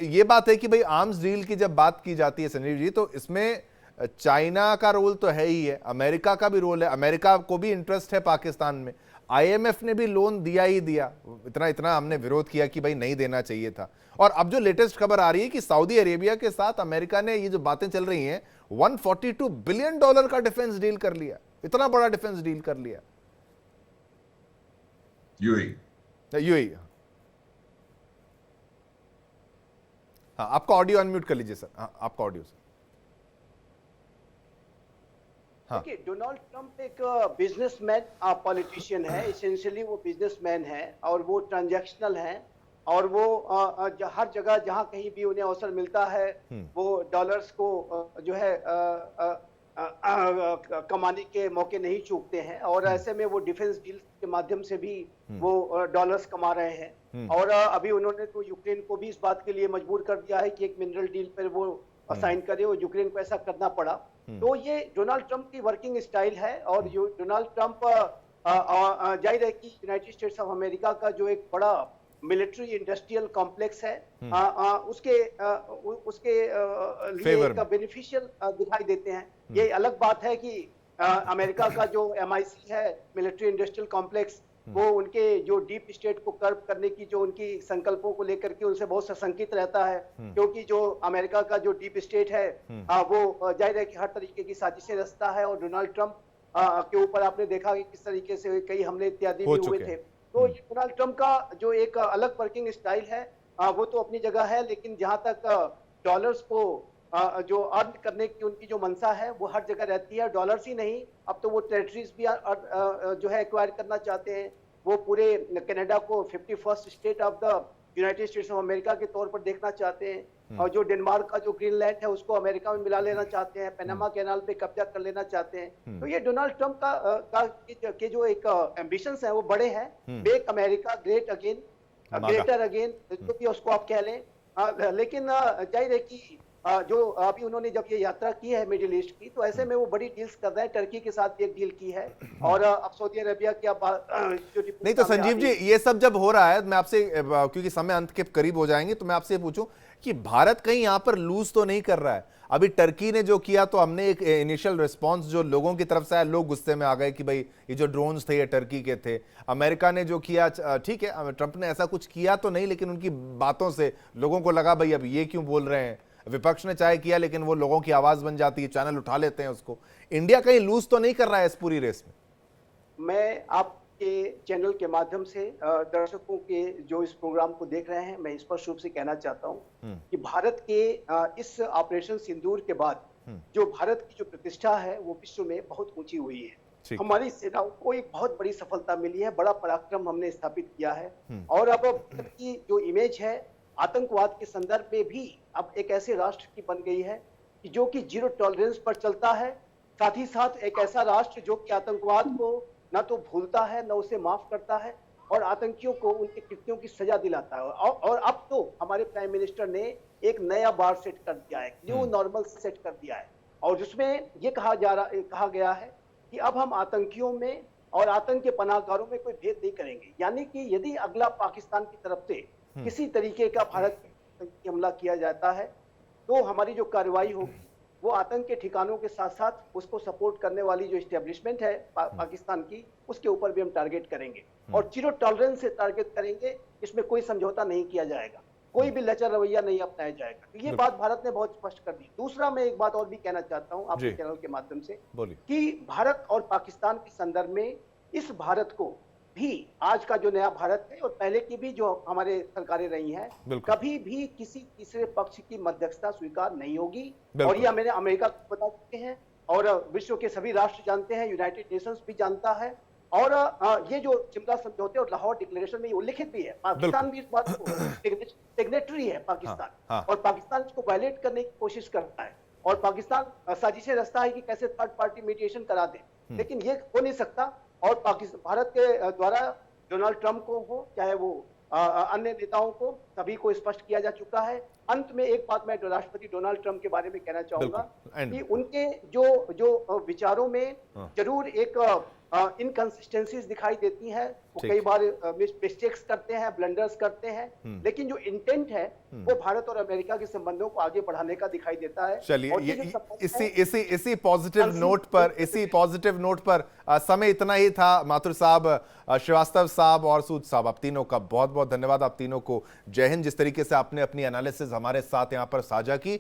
ये बात है कि भाई आर्म्स डील की जब बात की जाती है संजीव जी, तो इसमें चाइना का रोल तो है ही है, अमेरिका का भी रोल है, अमेरिका को भी इंटरेस्ट है पाकिस्तान में। IMF ने भी लोन दिया ही दिया, इतना हमने विरोध किया कि भाई नहीं देना चाहिए था। और अब जो लेटेस्ट खबर आ रही है कि सऊदी अरेबिया के साथ अमेरिका ने, ये जो बातें चल रही हैं, $142 बिलियन का डिफेंस डील कर लिया, इतना बड़ा डिफेंस डील कर लिया यूएई। हाँ, आपका ऑडियो अनम्यूट कर लीजिए सर। हाँ, आपका ऑडियो सर। हाँ। देखिए, डोनाल्ड ट्रंप एक बिजनेसमैन पॉलिटिशियन है, एसेंशियली वो बिजनेसमैन है और वो ट्रांजैक्शनल है और वो हर जगह जहां कहीं भी उन्हें अवसर मिलता है वो डॉलर्स को जो है कमाने के मौके नहीं चूकते हैं और ऐसे में वो डिफेंस डील के माध्यम से भी वो डॉलर्स कमा रहे हैं। और अभी उन्होंने तो यूक्रेन को भी इस बात के लिए मजबूर कर दिया है कि एक मिनरल डील पर वो साइन करे और यूक्रेन को ऐसा करना पड़ा। तो ये डोनाल्ड ट्रंप की वर्किंग स्टाइल है और जो डोनाल्ड ट्रंप जाहिर है कि यूनाइटेड स्टेट्स ऑफ अमेरिका का जो एक बड़ा मिलिट्री इंडस्ट्रियल कॉम्प्लेक्स है उसके लिए एक बेनिफिशियल दिखाई देते हैं। ये अलग बात है कि अमेरिका का जो MIC है, मिलिट्री इंडस्ट्रियल कॉम्प्लेक्स, वो उनके जो डीप स्टेट को कर्व करने की जो उनकी संकल्पों को लेकर के उनसे बहुत सशंकित रहता है, क्योंकि जो अमेरिका का जो डीप स्टेट है वो जाहिर है कि हर तरीके की साजिशें रचता है और डोनाल्ड ट्रंप के ऊपर आपने देखा कि किस तरीके से कई हमले इत्यादि भी हुए थे। तो ये डोनाल्ड ट्रंप का जो एक अलग वर्किंग स्टाइल है वो तो अपनी जगह है, लेकिन जहां तक डॉलर्स को जो अर्न करने की उनकी जो मंशा है वो हर जगह रहती है। डॉलर्स ही नहीं, अब तो वो टेरिटरीज भी जो है एक्वायर करना चाहते हैं। वो पूरे कनाडा को 51st state of the United states of America के तौर पर देखना चाहते हैं और जो डेनमार्क का जो ग्रीनलैंड है उसको अमेरिका में मिला लेना चाहते हैं, पनामा कैनाल पे कब्जा कर लेना चाहते हैं। तो ये डोनाल्ड ट्रंप के जो एक एम्बिशंस हैं वो बड़े हैं। Make America great again, greater again, जो भी उसको आप कह लें। लेकिन जाहिर है कि जो अभी उन्होंने जब ये यात्रा की है मिडिल ईस्ट की, तो ऐसे में वो बड़ी डील्स कर रहे हैं। टर्की के साथ भी एक डील की है और अब सऊदी अरेबिया की नहीं तो संजीव जी, ये सब जब हो रहा है, मैं आपसे, क्योंकि समय अंत के करीब हो जाएंगे, तो मैं आपसे ये पूछूं कि भारत कहीं यहां पर लूज तो नहीं कर रहा है? अभी टर्की ने जो किया तो हमने एक इनिशियल रिस्पांस जो लोगों की तरफ से आया, लोग गुस्से में आ गए कि भाई ये जो ड्रोन्स थे ये टर्की के थे। अमेरिका ने जो किया, ठीक है, ट्रंप ने ऐसा कुछ किया तो नहीं, लेकिन उनकी बातों से लोगों को लगा भाई अब ये क्यों बोल रहे हैं। विपक्ष ने चाहे किया, लेकिन वो लोगों की आवाज बन जाती है, चैनल उठा लेते हैं उसको। इंडिया कहीं लूज तो नहीं कर रहा है इस पूरी रेस में? मैं आपके चैनल के माध्यम से दर्शकों के जो इस प्रोग्राम को देख रहे हैं, मैं स्पष्ट रूप से कहना चाहता हूं कि भारत के इस ऑपरेशन सिंदूर के बाद जो भारत की जो प्रतिष्ठा है वो विश्व में बहुत ऊंची हुई है। हमारी सेनाओं को एक बहुत बड़ी सफलता मिली है, बड़ा पराक्रम हमने स्थापित किया है और अब भारत की जो इमेज है आतंकवाद के संदर्भ में भी अब एक ऐसे राष्ट्र की बन गई है कि जो कि जीरो टॉलरेंस पर चलता है, साथ ही साथ एक ऐसा राष्ट्र जो कि आतंकवाद को न तो भूलता है न उसे माफ करता है और आतंकियों को उनके कृत्यों की सजा दिलाता है। और अब तो हमारे प्राइम मिनिस्टर ने एक नया बार सेट कर दिया है, न्यू नॉर्मल सेट कर दिया है और जिसमें ये कहा गया है कि अब हम आतंकियों में और आतंक के पनाहगारों में कोई भेद नहीं करेंगे। यानी कि यदि अगला पाकिस्तान की तरफ से किसी तरीके का भारत पर हमला किया जाता है तो हमारी जो कार्रवाई होगी वो आतंक के ठिकानों के साथ साथ उसको सपोर्ट करने वाली जो एस्टेब्लिशमेंट है पाकिस्तान की, उसके ऊपर भी हम टारगेट करेंगे और जीरो टॉलरेंस से टारगेट करेंगे। इसमें कोई समझौता नहीं किया जाएगा, कोई भी लचर रवैया नहीं अपनाया जाएगा। तो ये बात भारत ने बहुत स्पष्ट कर दी। दूसरा, मैं एक बात और भी कहना चाहता हूं आपके चैनल के माध्यम से कि भारत और पाकिस्तान के संदर्भ में इस भारत को भी, आज का जो नया भारत है और पहले की भी जो हमारे सरकारें रही हैं, कभी भी किसी तीसरे पक्ष की मध्यस्थता स्वीकार नहीं होगी और ये मैंने अमेरिका को बता चुके हैं और विश्व के सभी राष्ट्र जानते हैं, यूनाइटेड नेशंस भी जानता है और ये जो शिमला समझौते और लाहौर डिक्लेरेशन में ये उल्लिखित भी है। पाकिस्तान भी इस बात को सिग्नेटरी है पाकिस्तान और पाकिस्तान इसको वायलेट करने की कोशिश करता है और पाकिस्तान साजिशें रचता है कि कैसे थर्ड पार्टी मीडिएशन करा दे, लेकिन ये हो नहीं सकता। और पाकिस्तान, भारत के द्वारा डोनाल्ड ट्रंप को हो चाहे वो अन्य नेताओं को सभी को स्पष्ट किया जा चुका है। अंत में एक बात मैं राष्ट्रपति डोनाल्ड ट्रंप के बारे में कहना चाहूंगा बिल्कुल, कि उनके जो विचारों में जरूर एक इनकंसिस्टेंसीज दिखाई देती हैं। वो ठीक। कई बार मिस्टेक्स करते हैं, ब्लंडर्स करते हैं, लेकिन जो इंटेंट है वो भारत और अमेरिका के संबंधों को आगे बढ़ाने का दिखाई देता है। चलिए, और ये जो संबंध इसी है, इसी इसी पॉजिटिव नोट पर समय इतना ही था। माथुर साहब, श्रीवास्तव साहब और सूद साहब, आप तीनों का बहुत बहुत धन्यवाद। आप तीनों को जय हिंद। जिस तरीके से आपने अपनी एनालिसिस हमारे साथ यहाँ पर साझा की,